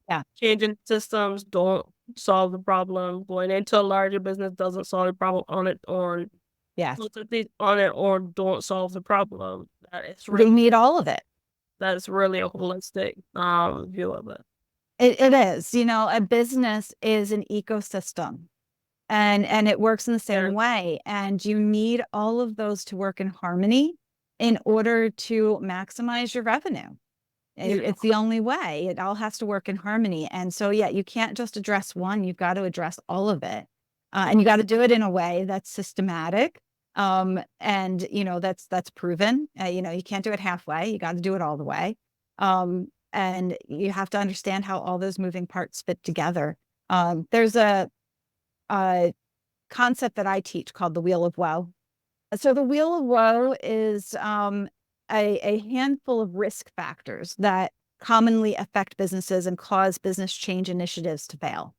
[SPEAKER 2] Yeah.
[SPEAKER 1] Changing systems don't solve the problem. Going into a larger business doesn't solve the problem on its own.
[SPEAKER 2] Yes.
[SPEAKER 1] On it or don't solve the problem.
[SPEAKER 2] We need all of it.
[SPEAKER 1] That's really a holistic view of it.
[SPEAKER 2] It is. You know, a business is an ecosystem and it works in the same way. And you need all of those to work in harmony in order to maximize your revenue. It's the only way. It all has to work in harmony. And so, yeah, you can't just address one. You've got to address all of it. And you got to do it in a way that's systematic. And you know, that's proven. You know, you can't do it halfway. You got to do it all the way. And you have to understand how all those moving parts fit together. There's a concept that I teach called the Wheel of Woe. So the Wheel of Woe is a handful of risk factors that commonly affect businesses and cause business change initiatives to fail.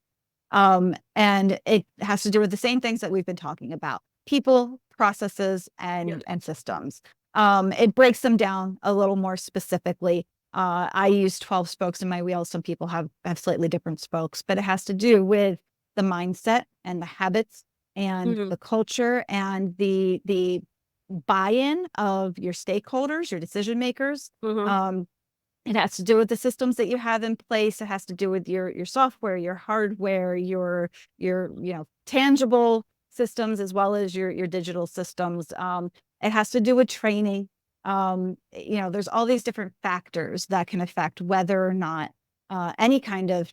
[SPEAKER 2] And it has to do with the same things that we've been talking about: people, processes, and systems. It breaks them down a little more specifically. I use 12 spokes in my wheel. Some people have slightly different spokes, but it has to do with the mindset and the habits and the culture and the buy-in of your stakeholders, your decision makers. It has to do with the systems that you have in place. It has to do with your software, your hardware, your tangible systems, as well as your digital systems. It has to do with training. There's all these different factors that can affect whether or not any kind of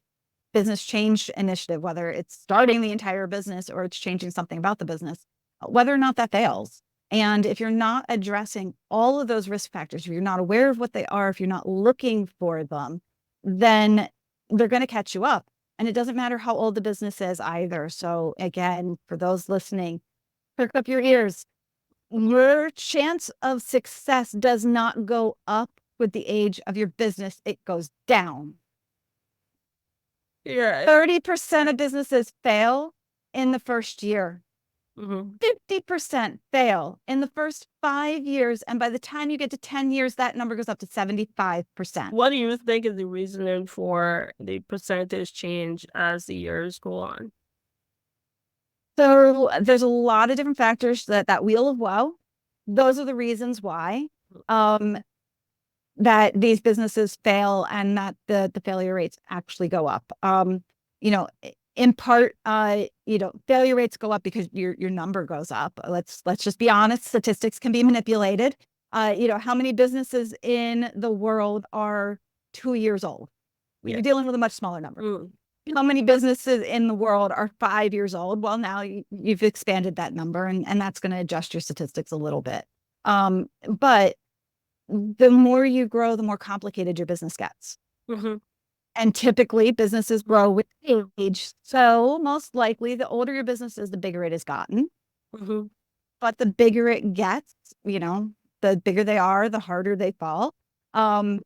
[SPEAKER 2] business change initiative, whether it's starting the entire business or it's changing something about the business, whether or not that fails. And if you're not addressing all of those risk factors, if you're not aware of what they are, if you're not looking for them, then they're going to catch you up. And it doesn't matter how old the business is either. So again, for those listening, perk up your ears. Your chance of success does not go up with the age of your business. It goes down. 30% of businesses fail in the first year. 50% fail in the first 5 years. And by the time you get to 10 years, that number goes up to 75%.
[SPEAKER 1] What do you think is the reasoning for the percentage change as the years go on?
[SPEAKER 2] So there's a lot of different factors that Wheel of Woe. Those are the reasons why that these businesses fail and that the failure rates actually go up. In part, failure rates go up because your number goes up. Let's just be honest. Statistics can be manipulated. How many businesses in the world are 2 years old? You're dealing with a much smaller number. How many businesses in the world are 5 years old? Well, now you've expanded that number, and that's going to adjust your statistics a little bit. But the more you grow, the more complicated your business gets. And typically businesses grow with age. So most likely the older your business is, the bigger it has gotten.
[SPEAKER 1] Mm-hmm.
[SPEAKER 2] But the bigger it gets, the bigger they are, the harder they fall. Um,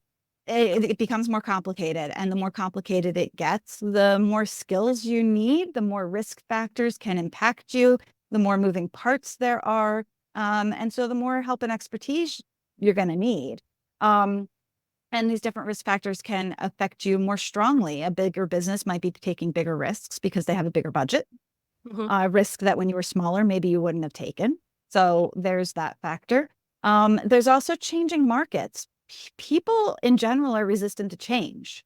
[SPEAKER 2] it becomes more complicated. And the more complicated it gets, the more skills you need, the more risk factors can impact you, the more moving parts there are. And so the more help and expertise you're going to need. And these different risk factors can affect you more strongly. A bigger business might be taking bigger risks because they have a bigger budget,
[SPEAKER 1] Mm-hmm.
[SPEAKER 2] a risk that when you were smaller, maybe you wouldn't have taken. So there's that factor. There's also changing markets. People in general are resistant to change,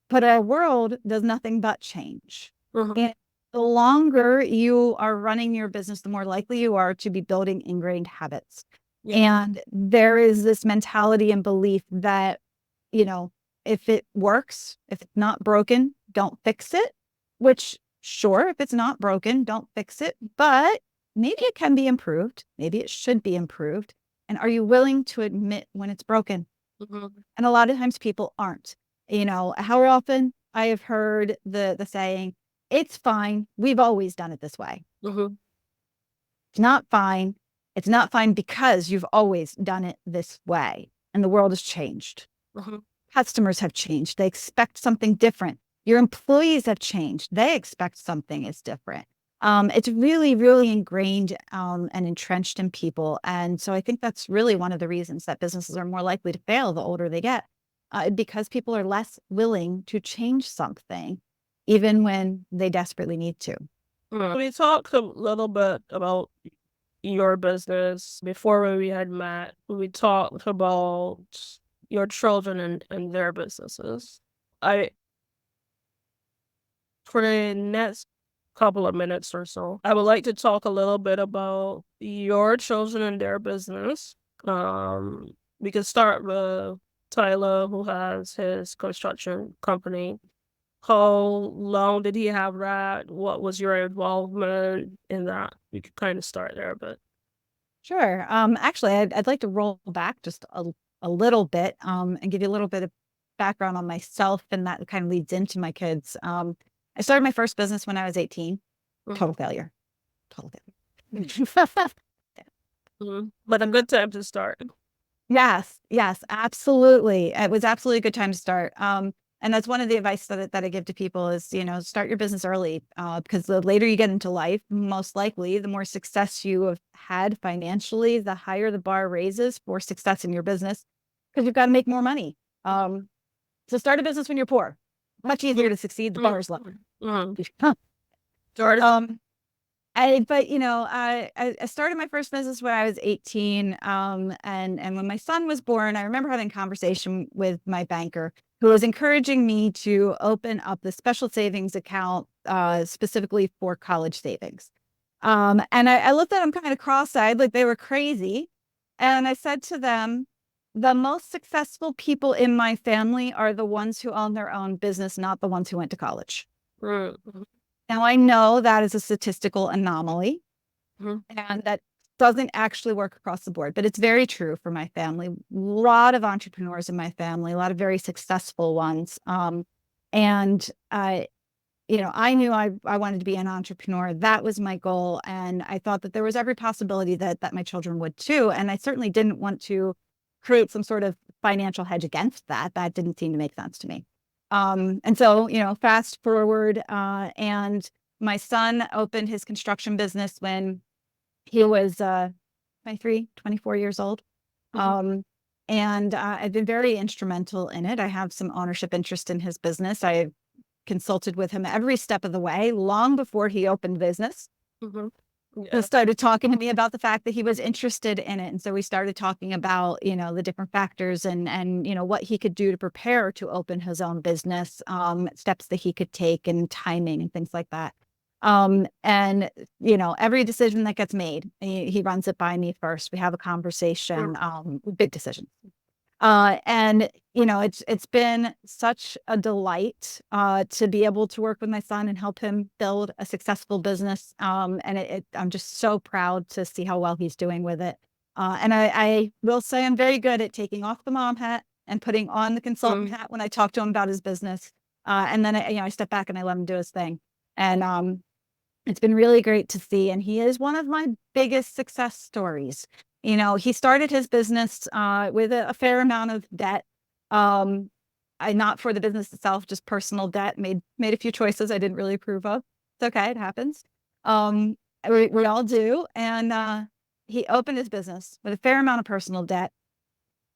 [SPEAKER 2] but our world does nothing but change.
[SPEAKER 1] Mm-hmm.
[SPEAKER 2] And the longer you are running your business, the more likely you are to be building ingrained habits.
[SPEAKER 1] Yeah.
[SPEAKER 2] And there is this mentality and belief that, if it works, if it's not broken, don't fix it, which sure, if it's not broken, don't fix it, but maybe it can be improved. Maybe it should be improved. And are you willing to admit when it's broken?
[SPEAKER 1] Mm-hmm.
[SPEAKER 2] And a lot of times people aren't. How often I have heard the saying, it's fine. We've always done it this way.
[SPEAKER 1] Mm-hmm.
[SPEAKER 2] It's not fine. It's not fine because you've always done it this way. And the world has changed.
[SPEAKER 1] Mm-hmm.
[SPEAKER 2] Customers have changed. They expect something different. Your employees have changed. They expect something is different. It's really, really ingrained and entrenched in people. And so I think that's really one of the reasons that businesses are more likely to fail the older they get, because people are less willing to change something, even when they desperately need to.
[SPEAKER 1] We talked a little bit about your business before when we had met. We talked about your children and their businesses. I For the next couple of minutes or so, I would like to talk a little bit about your children and their business. We could start with Tyler, who has his construction company. How long did he have that? What was your involvement in that? We could kind of start there, but
[SPEAKER 2] Sure. Actually, I'd like to roll back just a little bit and give you a little bit of background on myself, and that kind of leads into my kids. I started my first business when I was 18. Total failure. Total failure.
[SPEAKER 1] but a good time to start.
[SPEAKER 2] Yes, absolutely. It was absolutely a good time to start. And that's one of the advice that I give to people is, start your business early, because the later you get into life, most likely, the more success you have had financially, the higher the bar raises for success in your business, because you've got to make more money. So start a business when you're poor. Much easier to succeed. The bar is lower.
[SPEAKER 1] Start.
[SPEAKER 2] I started my first business when I was 18. And when my son was born, I remember having a conversation with my banker who was encouraging me to open up the special savings account, specifically for college savings. And I looked at them kind of cross-eyed, like they were crazy. And I said to them, the most successful people in my family are the ones who own their own business, not the ones who went to college. Now, I know that is a statistical anomaly, and that doesn't actually work across the board, but it's very true for my family. A lot of entrepreneurs in my family, a lot of very successful ones. And I knew I wanted to be an entrepreneur. That was my goal. And I thought that there was every possibility that my children would too. And I certainly didn't want to create some sort of financial hedge against that. That didn't seem to make sense to me. And so, fast forward, and my son opened his construction business when he was 23, 24 years old. And I've been very instrumental in it. I have some ownership interest in his business. I consulted with him every step of the way, long before he opened business. He started talking to me about the fact that he was interested in it. And so we started talking about, the different factors and what he could do to prepare to open his own business, steps that he could take and timing and things like that. And, every decision that gets made, he runs it by me first. We have a conversation, big decisions. And it's been such a delight to be able to work with my son and help him build a successful business. And I'm just so proud to see how well he's doing with it. And I will say I'm very good at taking off the mom hat and putting on the consultant hat when I talk to him about his business. And then I step back and I let him do his thing. And it's been really great to see. And he is one of my biggest success stories. He started his business with a fair amount of debt. Not for the business itself, just personal debt. Made a few choices I didn't really approve of. It's okay, it happens. We all do. And he opened his business with a fair amount of personal debt.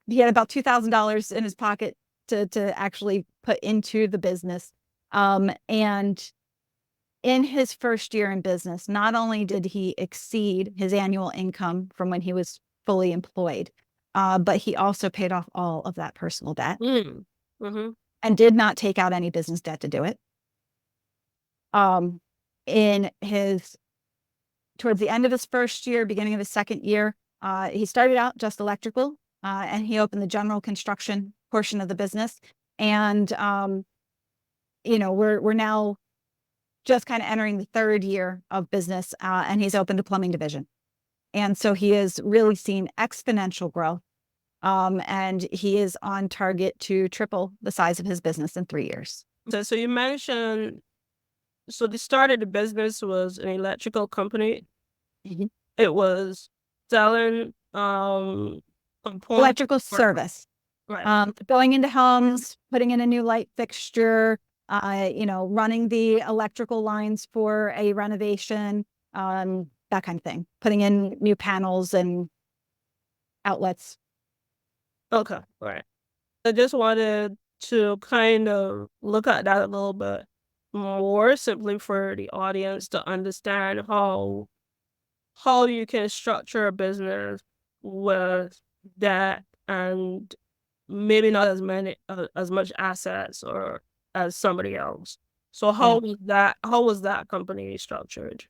[SPEAKER 2] He had about $2,000 in his pocket to actually put into the business. And in his first year in business, not only did he exceed his annual income from when he was fully employed, but he also paid off all of that personal debt and did not take out any business debt to do it. Towards the end of his first year, beginning of his second year, he started out just electrical, and he opened the general construction portion of the business. And we're now just kind of entering the third year of business, and he's opened a plumbing division. And so he has really seen exponential growth, and he is on target to triple the size of his business in 3 years.
[SPEAKER 1] So you mentioned, so the start of the business was an electrical company. It was selling
[SPEAKER 2] electrical service,
[SPEAKER 1] right?
[SPEAKER 2] Going into homes, putting in a new light fixture, running the electrical lines for a renovation, that kind of thing, putting in new panels and outlets.
[SPEAKER 1] Okay, all right. I just wanted to kind of look at that a little bit more simply for the audience to understand how you can structure a business with that and maybe not as much assets or as somebody else. So how was that company structured?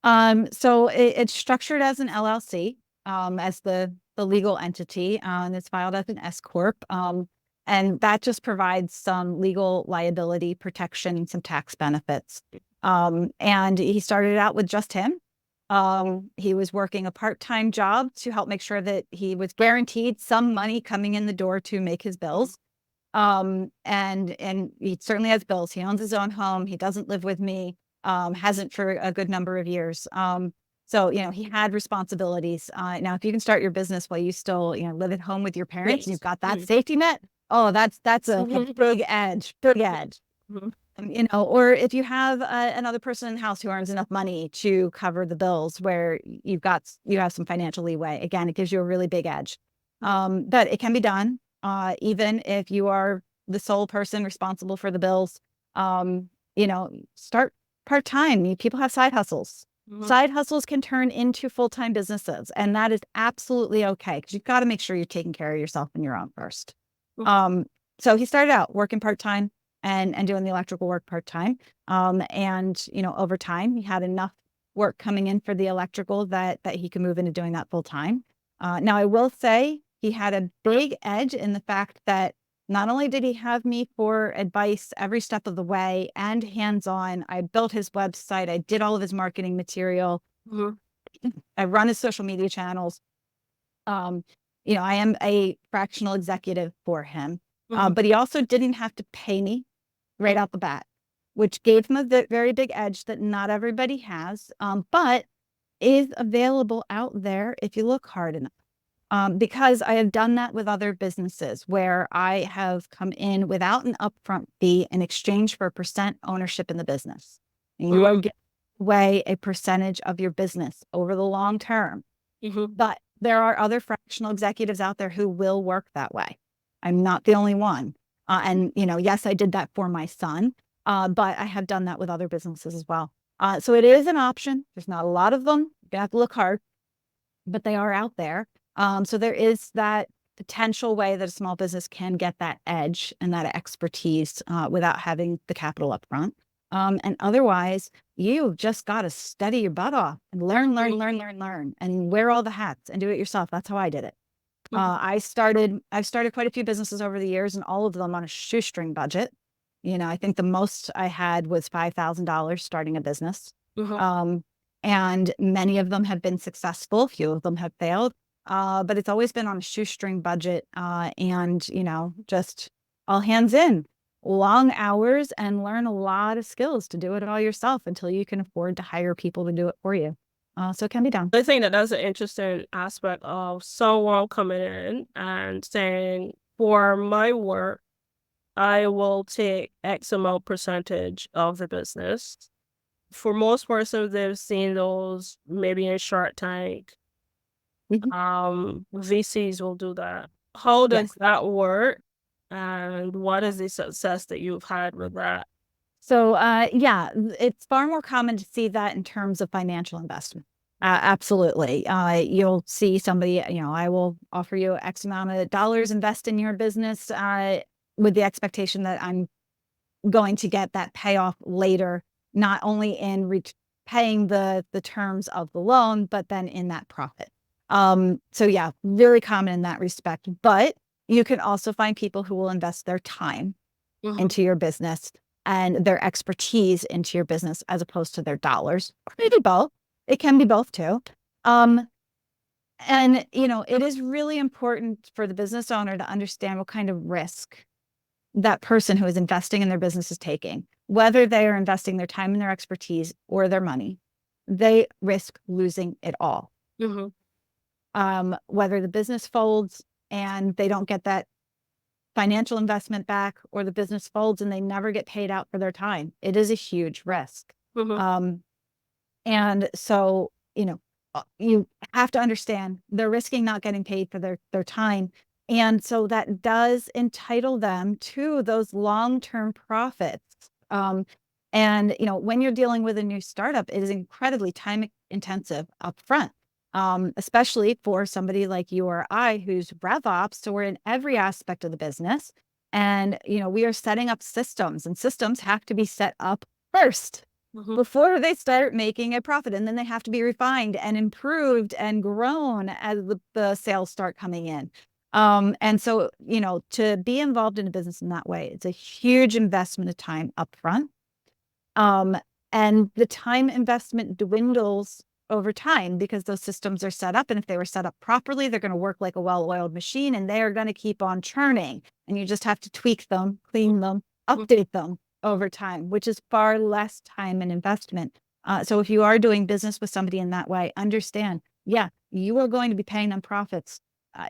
[SPEAKER 2] So it's structured as an LLC, as the legal entity, and it's filed as an S corp. And that just provides some legal liability protection, some tax benefits. And he started out with just him. He was working a part-time job to help make sure that he was guaranteed some money coming in the door to make his bills. And he certainly has bills. He owns his own home. He doesn't live with me. Hasn't for a good number of years. So, he had responsibilities. Now, if you can start your business while you still, live at home with your parents, and you've got that safety net. Oh, that's a big edge. Or if you have another person in the house who earns enough money to cover the bills, where you have some financial leeway. Again, it gives you a really big edge. But it can be done, even if you are the sole person responsible for the bills. Start part-time. People have side hustles. Side hustles can turn into full-time businesses, and that is absolutely okay, because you've got to make sure you're taking care of yourself and your own first. So he started out working part-time and doing the electrical work part-time. And over time, he had enough work coming in for the electrical that he could move into doing that full-time. Now, I will say he had a big edge in the fact that not only did he have me for advice every step of the way and hands-on, I built his website, I did all of his marketing material, I run his social media channels. I am a fractional executive for him, but he also didn't have to pay me right out the bat, which gave him a very big edge that not everybody has, but is available out there if you look hard enough. Because I have done that with other businesses where I have come in without an upfront fee in exchange for a percent ownership in the business. And you are giving away a percentage of your business over the long term. But there are other fractional executives out there who will work that way. I'm not the only one. And yes, I did that for my son, but I have done that with other businesses as well. So it is an option. There's not a lot of them. You have to look hard, but they are out there. So there is that potential way that a small business can get that edge and that expertise without having the capital up front. And otherwise, you've just got to study your butt off and learn, and wear all the hats and do it yourself. That's how I did it. I've started quite a few businesses over the years, and all of them on a shoestring budget. I think the most I had was $5,000 starting a business. And many of them have been successful. Few of them have failed. But it's always been on a shoestring budget, and just all hands in. long hours and learn a lot of skills to do it all yourself until you can afford to hire people to do it for you. So it can be done.
[SPEAKER 1] I think that that's an interesting aspect of someone coming in and saying, for my work, I will take X amount percentage of the business. For most persons, they've seen those maybe in Shark Tank. VCs will do that. How does
[SPEAKER 2] Yes.
[SPEAKER 1] that work? And what is the success that you've had with that?
[SPEAKER 2] So, yeah, it's far more common to see that in terms of financial investment. Absolutely. You'll see somebody, I will offer you X amount of dollars, invest in your business, with the expectation that I'm going to get that payoff later, not only in paying the terms of the loan, but then in that profit. So yeah, really common in that respect. But you can also find people who will invest their time into your business and their expertise into your business as opposed to their dollars. Or maybe both. It can be both too. And it is really important for the business owner to understand what kind of risk that person who is investing in their business is taking, whether they are investing their time and their expertise or their money. They risk losing it all. Whether the business folds and they don't get that financial investment back, or the business folds and they never get paid out for their time, it is a huge risk. And so, you have to understand they're risking not getting paid for their time. And so that does entitle them to those long-term profits. And, when you're dealing with a new startup, it is incredibly time intensive upfront. Especially for somebody like you or I, who's RevOps, so we're in every aspect of the business. And, we are setting up systems, and systems have to be set up first before they start making a profit. And then they have to be refined and improved and grown as the sales start coming in. And so, to be involved in a business in that way, it's a huge investment of time upfront. And the time investment dwindles over time because those systems are set up. And if they were set up properly, they're going to work like a well-oiled machine, and they are going to keep on churning. And you just have to tweak them, clean them, update them over time, which is far less time and investment. So if you are doing business with somebody in that way, understand, yeah, you are going to be paying them profits.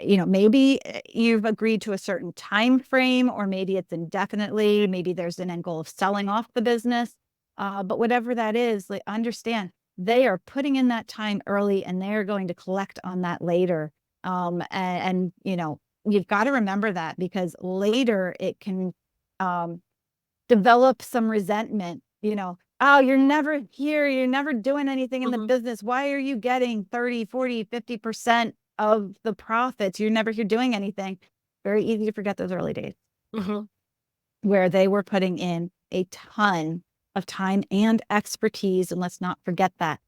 [SPEAKER 2] Maybe you've agreed to a certain time frame, or maybe it's indefinitely. Maybe there's an end goal of selling off the business. But whatever that is, like, understand they are putting in that time early, and they are going to collect on that later. And you've got to remember that, because later it can develop some resentment. Oh, you're never here. You're never doing anything in the business. Why are you getting 30, 40, 50% of the profits? You're never here doing anything. Very easy to forget those early days where they were putting in a ton of time and expertise. And let's not forget that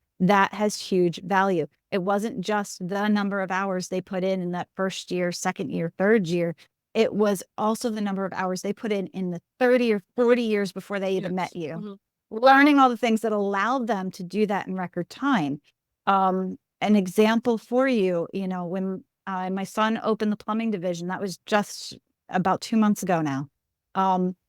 [SPEAKER 2] has huge value. It wasn't just the number of hours they put in that first year, second year, third year. It was also the number of hours they put in the 30 or 40 years before they even met you, learning all the things that allowed them to do that in record time. An example for you, when my son opened the plumbing division, that was just about 2 months ago now.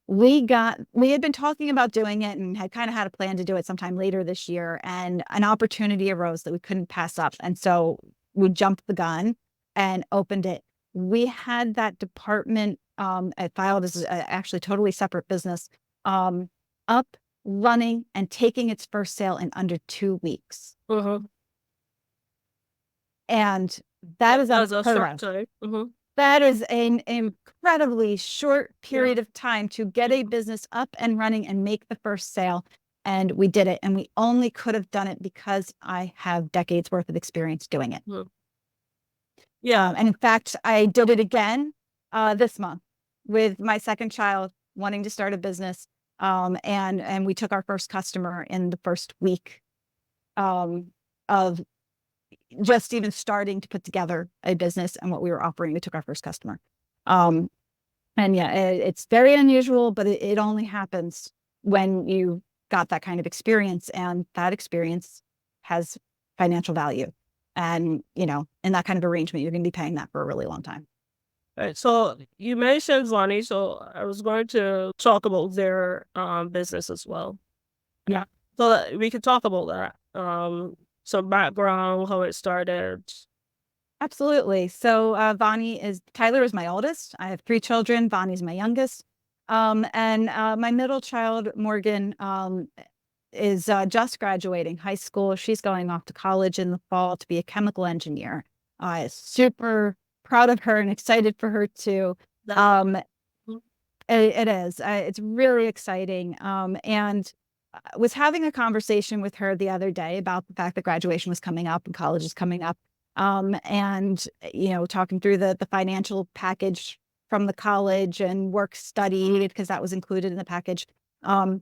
[SPEAKER 2] We had been talking about doing it and had kind of had a plan to do it sometime later this year, and an opportunity arose that we couldn't pass up. And so we jumped the gun and opened it. We had that department, at Filed as actually totally separate business, up, running, and taking its first sale in under 2 weeks. And that is
[SPEAKER 1] a short
[SPEAKER 2] time.
[SPEAKER 1] time.
[SPEAKER 2] That is an incredibly short period of time to get a business up and running and make the first sale. And we did it. And we only could have done it because I have decades worth of experience doing it. And in fact, I did it again this month with my second child wanting to start a business. And we took our first customer in the first week of just even starting to put together a business and what we were offering. We took our first customer. And yeah, it's very unusual, but it only happens when you got that kind of experience, and that experience has financial value. And, in that kind of arrangement, you're going to be paying that for a really long time.
[SPEAKER 1] Right. So you mentioned Vonnie, so I was going to talk about their business as well.
[SPEAKER 2] Yeah.
[SPEAKER 1] So that we could talk about that. Some background, how it started.
[SPEAKER 2] Absolutely. So Tyler is my oldest. I have 3 children. Bonnie's my youngest. And my middle child, Morgan, is just graduating high school. She's going off to college in the fall to be a chemical engineer. Super proud of her and excited for her too.
[SPEAKER 1] That.
[SPEAKER 2] Um, it is. It's really exciting. And was having a conversation with her the other day about the fact that graduation was coming up and college is coming up. And talking through the financial package from the college and work study because that was included in the package. And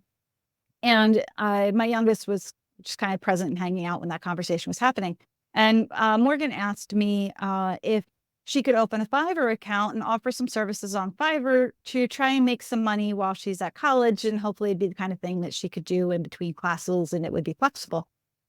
[SPEAKER 2] my youngest was just kind of present and hanging out when that conversation was happening. And Morgan asked me if she could open a Fiverr account and offer some services on Fiverr to try and make some money while she's at college. And hopefully it'd be the kind of thing that she could do in between classes and it would be flexible.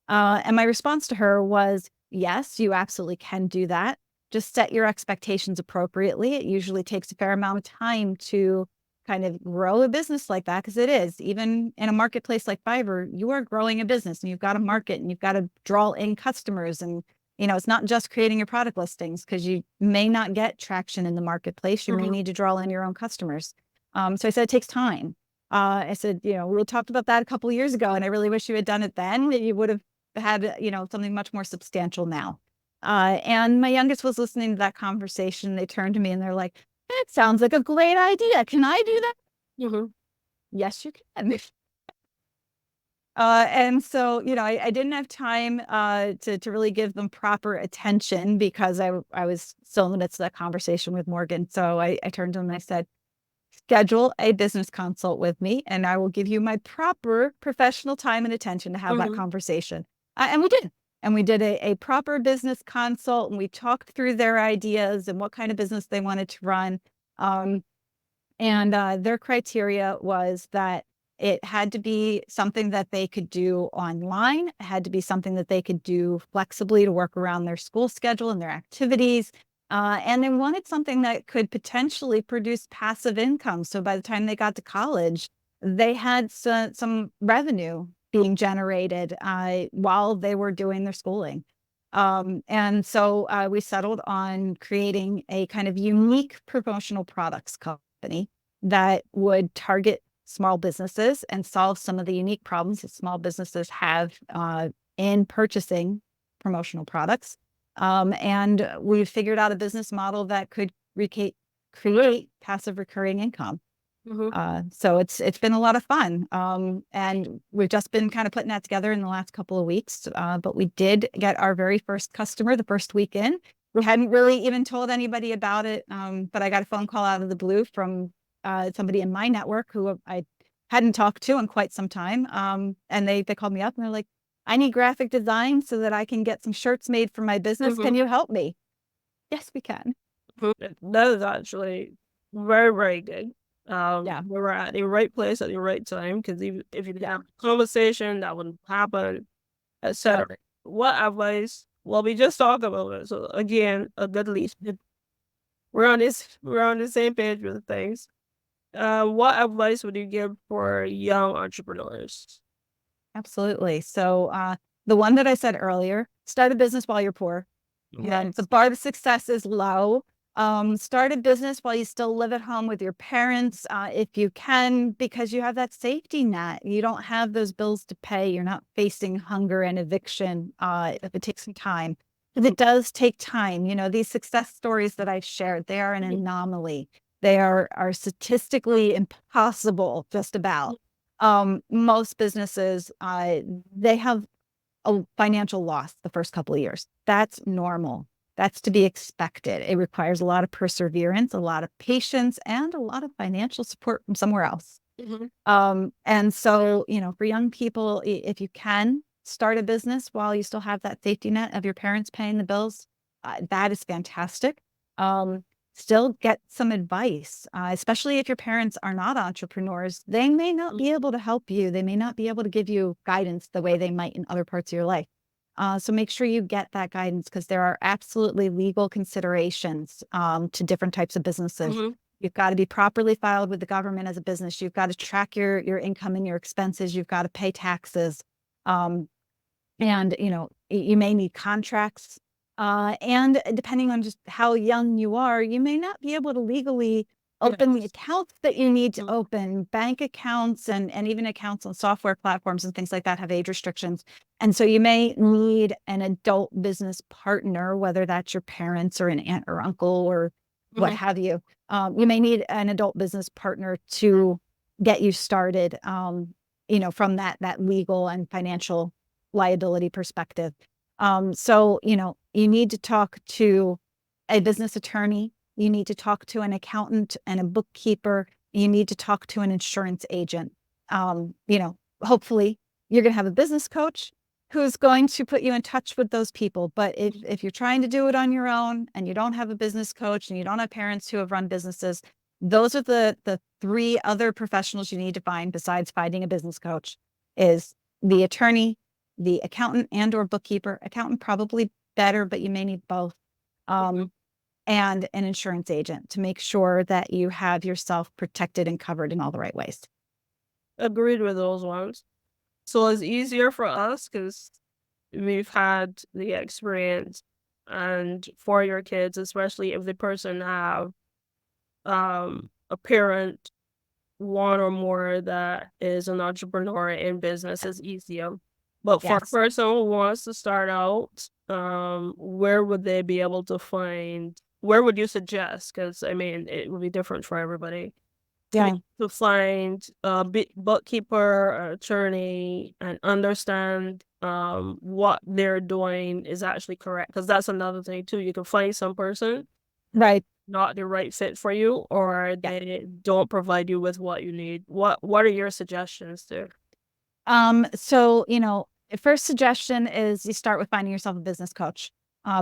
[SPEAKER 2] And my response to her was, yes, you absolutely can do that. Just set your expectations appropriately. It usually takes a fair amount of time to kind of grow a business like that because it is even in a marketplace like Fiverr, you are growing a business and you've got to market and you've got to draw in customers. And it's not just creating your product listings because you may not get traction in the marketplace. You may need to draw in your own customers. So I said it takes time. I said, we talked about that a couple of years ago, and I really wish you had done it then. You would have had something much more substantial now. And my youngest was listening to that conversation. They turned to me and they're like, that sounds like a great idea. Can I do that?
[SPEAKER 1] Mm-hmm.
[SPEAKER 2] Yes, you can. And so, I didn't have time to really give them proper attention because I was still in the midst of that conversation with Morgan. So I turned to him and I said, schedule a business consult with me and I will give you my proper professional time and attention to have that conversation. And we did. And we did a proper business consult and we talked through their ideas and what kind of business they wanted to run. And their criteria was that it had to be something that they could do online. It had to be something that they could do flexibly to work around their school schedule and their activities. And they wanted something that could potentially produce passive income. So by the time they got to college, they had some revenue being generated while they were doing their schooling. And so we settled on creating a kind of unique promotional products company that would target small businesses and solve some of the unique problems that small businesses have in purchasing promotional products. And we figured out a business model that could create passive recurring income. So it's been a lot of fun. And we've just been kind of putting that together in the last couple of weeks. But we did get our very first customer the first week in. We hadn't really even told anybody about it. But I got a phone call out of the blue from somebody in my network who I hadn't talked to in quite some time. And they called me up and they're like, I need graphic design so that I can get some shirts made for my business. Can you help me? Yes, we can.
[SPEAKER 1] That is actually very, very good.
[SPEAKER 2] Yeah.
[SPEAKER 1] We were at the right place at the right time because if you didn't have a conversation, that wouldn't happen, etc. What advice? Well, we just talked about it. So again, a good lead. We're on the same page with things. What advice would you give for young entrepreneurs?
[SPEAKER 2] Absolutely. So the one that I said earlier, start a business while you're poor. And the bar of success is low. Start a business while you still live at home with your parents, if you can, because you have that safety net. You don't have those bills to pay. You're not facing hunger and eviction if it takes some time. Because it does take time. These success stories that I've shared, they are an anomaly. They are statistically impossible, just about. Most businesses, they have a financial loss the first couple of years. That's normal. That's to be expected. It requires a lot of perseverance, a lot of patience, and a lot of financial support from somewhere else. And so, for young people, if you can start a business while you still have that safety net of your parents paying the bills, that is fantastic. Still get some advice, especially if your parents are not entrepreneurs. They may not be able to help you. They may not be able to give you guidance the way they might in other parts of your life. So make sure you get that guidance, because there are absolutely legal considerations to different types of businesses.
[SPEAKER 1] Mm-hmm.
[SPEAKER 2] You've got to be properly filed with the government as a business. You've got to track your income and your expenses. You've got to pay taxes. And, you may need contracts. And depending on just how young you are, you may not be able to legally open the
[SPEAKER 1] Yes.
[SPEAKER 2] accounts that you need to
[SPEAKER 1] Mm-hmm.
[SPEAKER 2] open. Bank accounts and even accounts on software platforms and things like that have age restrictions. And so you may need an adult business partner, whether that's your parents or an aunt or uncle or what
[SPEAKER 1] Mm-hmm.
[SPEAKER 2] have you. You may need an adult business partner to get you started, from that legal and financial liability perspective. So, you need to talk to a business attorney. You need to talk to an accountant and a bookkeeper. You need to talk to an insurance agent. Hopefully you're going to have a business coach who's going to put you in touch with those people. But if you're trying to do it on your own and you don't have a business coach and you don't have parents who have run businesses, those are the three other professionals you need to find besides finding a business coach: is the attorney, the accountant and or bookkeeper. Accountant probably better, but you may need both.
[SPEAKER 1] Mm-hmm.
[SPEAKER 2] And an insurance agent, to make sure that you have yourself protected and covered in all the right ways.
[SPEAKER 1] Agreed with those ones. So it's easier for us because we've had the experience, and for your kids, especially if the person have a parent, one or more, that is an entrepreneur in business, is easier. But for a
[SPEAKER 2] Yes.
[SPEAKER 1] person who wants to start out, where would they be able to find? Where would you suggest? Because I mean, it would be different for everybody.
[SPEAKER 2] Yeah.
[SPEAKER 1] To find a bookkeeper, attorney, and understand what they're doing is actually correct. Because that's another thing too. You can find some person
[SPEAKER 2] Right.
[SPEAKER 1] not the right fit for you, or
[SPEAKER 2] Yeah.
[SPEAKER 1] they don't provide you with what you need. What are your suggestions there?
[SPEAKER 2] So, first suggestion is you start with finding yourself a business coach,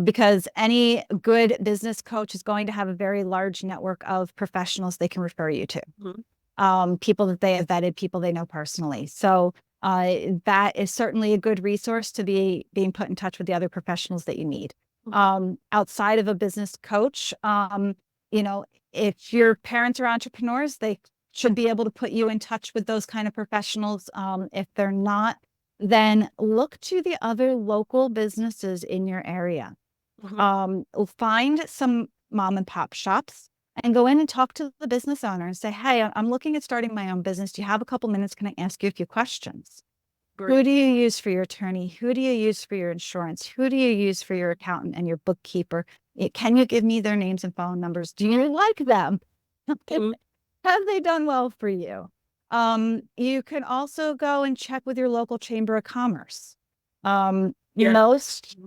[SPEAKER 2] because any good business coach is going to have a very large network of professionals they can refer you to.
[SPEAKER 1] Mhm.
[SPEAKER 2] People that they have vetted, people they know personally. So that is certainly a good resource to be being put in touch with the other professionals that you need.
[SPEAKER 1] Mhm.
[SPEAKER 2] Outside of a business coach, you know, if your parents are entrepreneurs, they should be able to put you in touch with those kind of professionals. If they're not, then look to the other local businesses in your area.
[SPEAKER 1] Mhm.
[SPEAKER 2] Find some mom and pop shops and go in and talk to the business owner and say, "Hey, I'm looking at starting my own business. Do you have a couple minutes? Can I ask you a few questions?
[SPEAKER 1] Great.
[SPEAKER 2] Who do you use for your attorney? Who do you use for your insurance? Who do you use for your accountant and your bookkeeper? Can you give me their names and phone numbers? Do you like them?
[SPEAKER 1] Mhm.
[SPEAKER 2] Have they done well for you?" You can also go and check with your local chamber of commerce.
[SPEAKER 1] Yeah.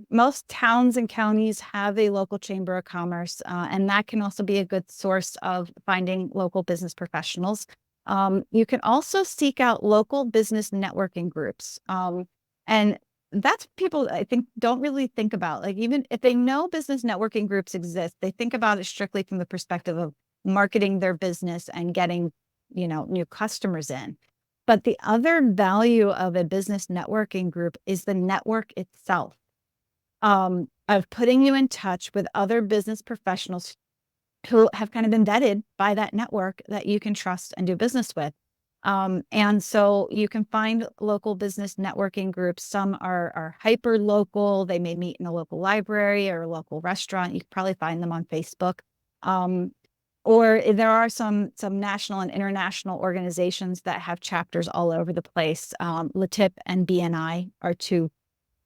[SPEAKER 2] Most towns and counties have a local chamber of commerce, and that can also be a good source of finding local business professionals. You can also seek out local business networking groups. And that's people I think don't really think about. Like, even if they know business networking groups exist, they think about it strictly from the perspective of marketing their business and getting, new customers in. But the other value of a business networking group is the network itself, of putting you in touch with other business professionals who have kind of been vetted by that network that you can trust and do business with. And so you can find local business networking groups. Some are hyper local. They may meet in a local library or a local restaurant. You can probably find them on Facebook. Um, or there are some national and international organizations that have chapters all over the place. LATIP and BNI are two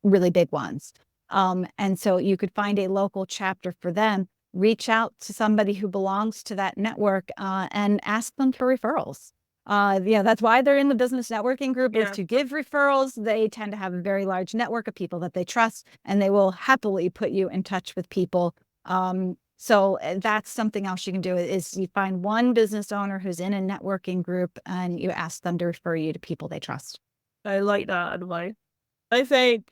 [SPEAKER 2] really big ones. And so you could find a local chapter for them, reach out to somebody who belongs to that network, and ask them for referrals. That's why they're in the business networking group, is
[SPEAKER 1] Yeah.
[SPEAKER 2] to give referrals. They tend to have a very large network of people that they trust, and they will happily put you in touch with people. So that's something else you can do, is you find one business owner who's in a networking group and you ask them to refer you to people they trust.
[SPEAKER 1] I like that advice. I think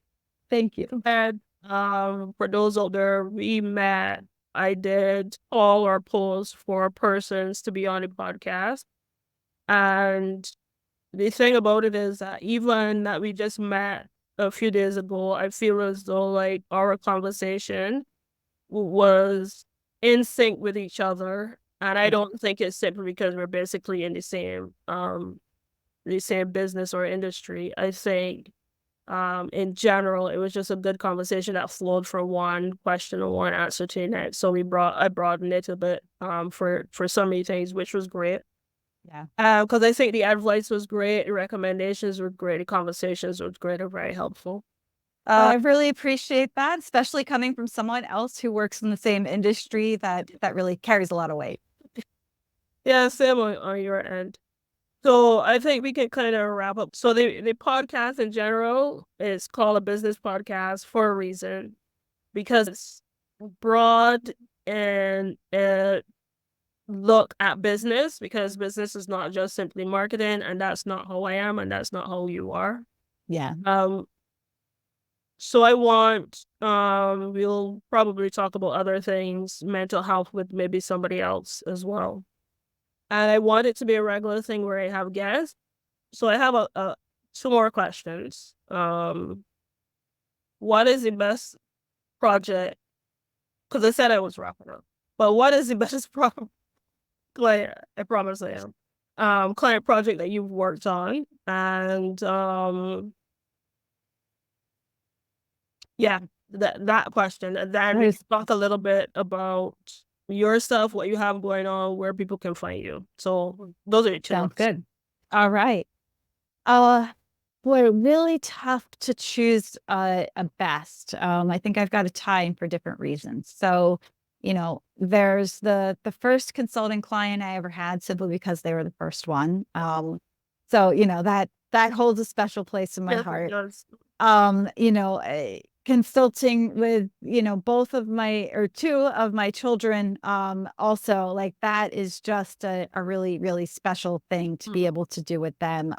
[SPEAKER 2] Thank you.
[SPEAKER 1] that for those out there, we met. I did all our polls for persons to be on the podcast, and the thing about it is that even that we just met, a few days ago, I feel as though like our conversation was in sync with each other. And I don't think it's simply because we're basically in the same business or industry. I think in general, it was just a good conversation that flowed from one question or one answer to the next. So I broadened it a bit for some meetings, which was great.
[SPEAKER 2] Yeah.
[SPEAKER 1] Because I think the advice was great, the recommendations were great, the conversations were great and very helpful.
[SPEAKER 2] I really appreciate that, especially coming from someone else who works in the same industry. That really carries a lot of weight.
[SPEAKER 1] Yeah, same on your end. So I think we can kind of wrap up. So the podcast in general is called a business podcast for a reason, because it's broad and look at business, because business is not just simply marketing, and that's not how I am, and that's not how you are.
[SPEAKER 2] Yeah.
[SPEAKER 1] So we'll probably talk about other things, mental health with maybe somebody else as well. And I want it to be a regular thing where I have guests. So I have two more questions. What is the best project? Because I said I was wrapping up. But what is the best client? I promise I am. Client project that you've worked on, and yeah, that question. And then we
[SPEAKER 2] Nice.
[SPEAKER 1] talk a little bit about yourself, what you have going on, where people can find you. So those are your two
[SPEAKER 2] Sounds
[SPEAKER 1] ones.
[SPEAKER 2] good. All right. Uh, Boy, really tough to choose a best. I think I've got a tie for different reasons. So, there's the first consulting client I ever had simply because they were the first one. So that holds a special place in my
[SPEAKER 1] Yes, it
[SPEAKER 2] heart.
[SPEAKER 1] does.
[SPEAKER 2] Consulting with both of my or two of my children, also, like, that is just a really, really special thing to be able to do with them.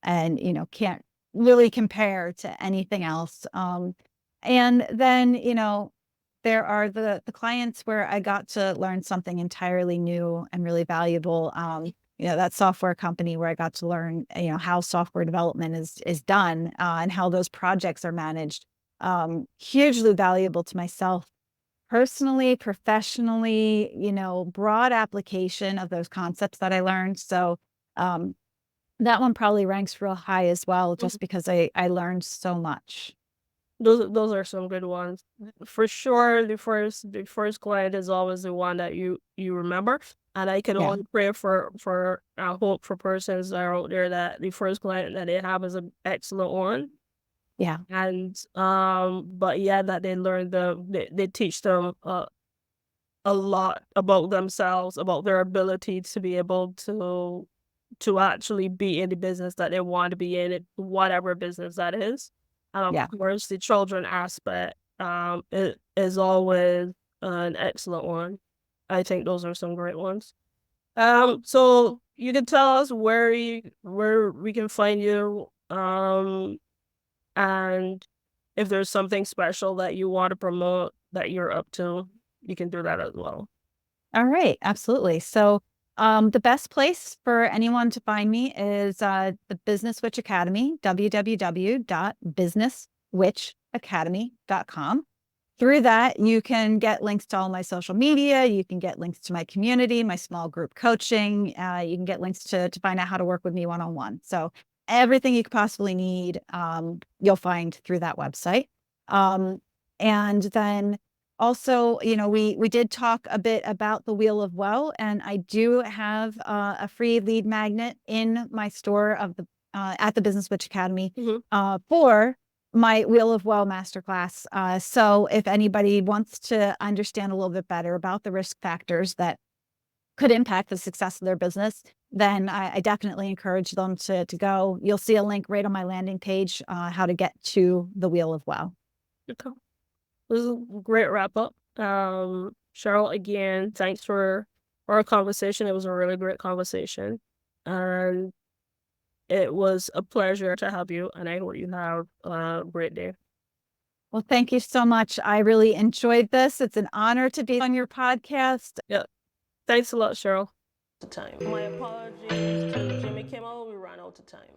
[SPEAKER 2] And can't really compare to anything else. And then there are the clients where I got to learn something entirely new and really valuable. That software company where I got to learn how software development is done, and how those projects are managed. Hugely valuable to myself personally, professionally, broad application of those concepts that I learned. So that one probably ranks real high as well, just because I learned so much.
[SPEAKER 1] Those are some good ones. For sure, the first client is always the one that you remember. And I can
[SPEAKER 2] Yeah.
[SPEAKER 1] only pray for hope for persons that are out there that the first client that they have is an excellent one.
[SPEAKER 2] Yeah.
[SPEAKER 1] And but yeah, that they learn they teach them a lot about themselves, about their ability to be able to actually be in the business that they want to be in, it, whatever business that is. And
[SPEAKER 2] Yeah.
[SPEAKER 1] of course, the children aspect it is always an excellent one. I think those are some great ones. So you can tell us where we can find you, and if there's something special that you want to promote that you're up to, you can do that as well.
[SPEAKER 2] All right. Absolutely. So, the best place for anyone to find me is the Business Witch Academy, www.businesswitchacademy.com. Through that, you can get links to all my social media. You can get links to my community, my small group coaching. You can get links to find out how to work with me one-on-one. So everything you could possibly need, you'll find through that website. And then also, we did talk a bit about the Wheel of Woe, and I do have a free lead magnet in my store at the Business Witch Academy for my Wheel of Woe masterclass. So if anybody wants to understand a little bit better about the risk factors that could impact the success of their business, then I definitely encourage them to go. You'll see a link right on my landing page, how to get to the Wheel of Woe.
[SPEAKER 1] Okay. This is a great wrap up. Cheryl, again, thanks for our conversation. It was a really great conversation. And it was a pleasure to have you, and I hope you have a great day.
[SPEAKER 2] Well, thank you so much. I really enjoyed this. It's an honor to be on your podcast.
[SPEAKER 1] Yeah. Thanks a lot, Cheryl.
[SPEAKER 3] Time. My apologies to Jimmy Kimmel. We ran out of time.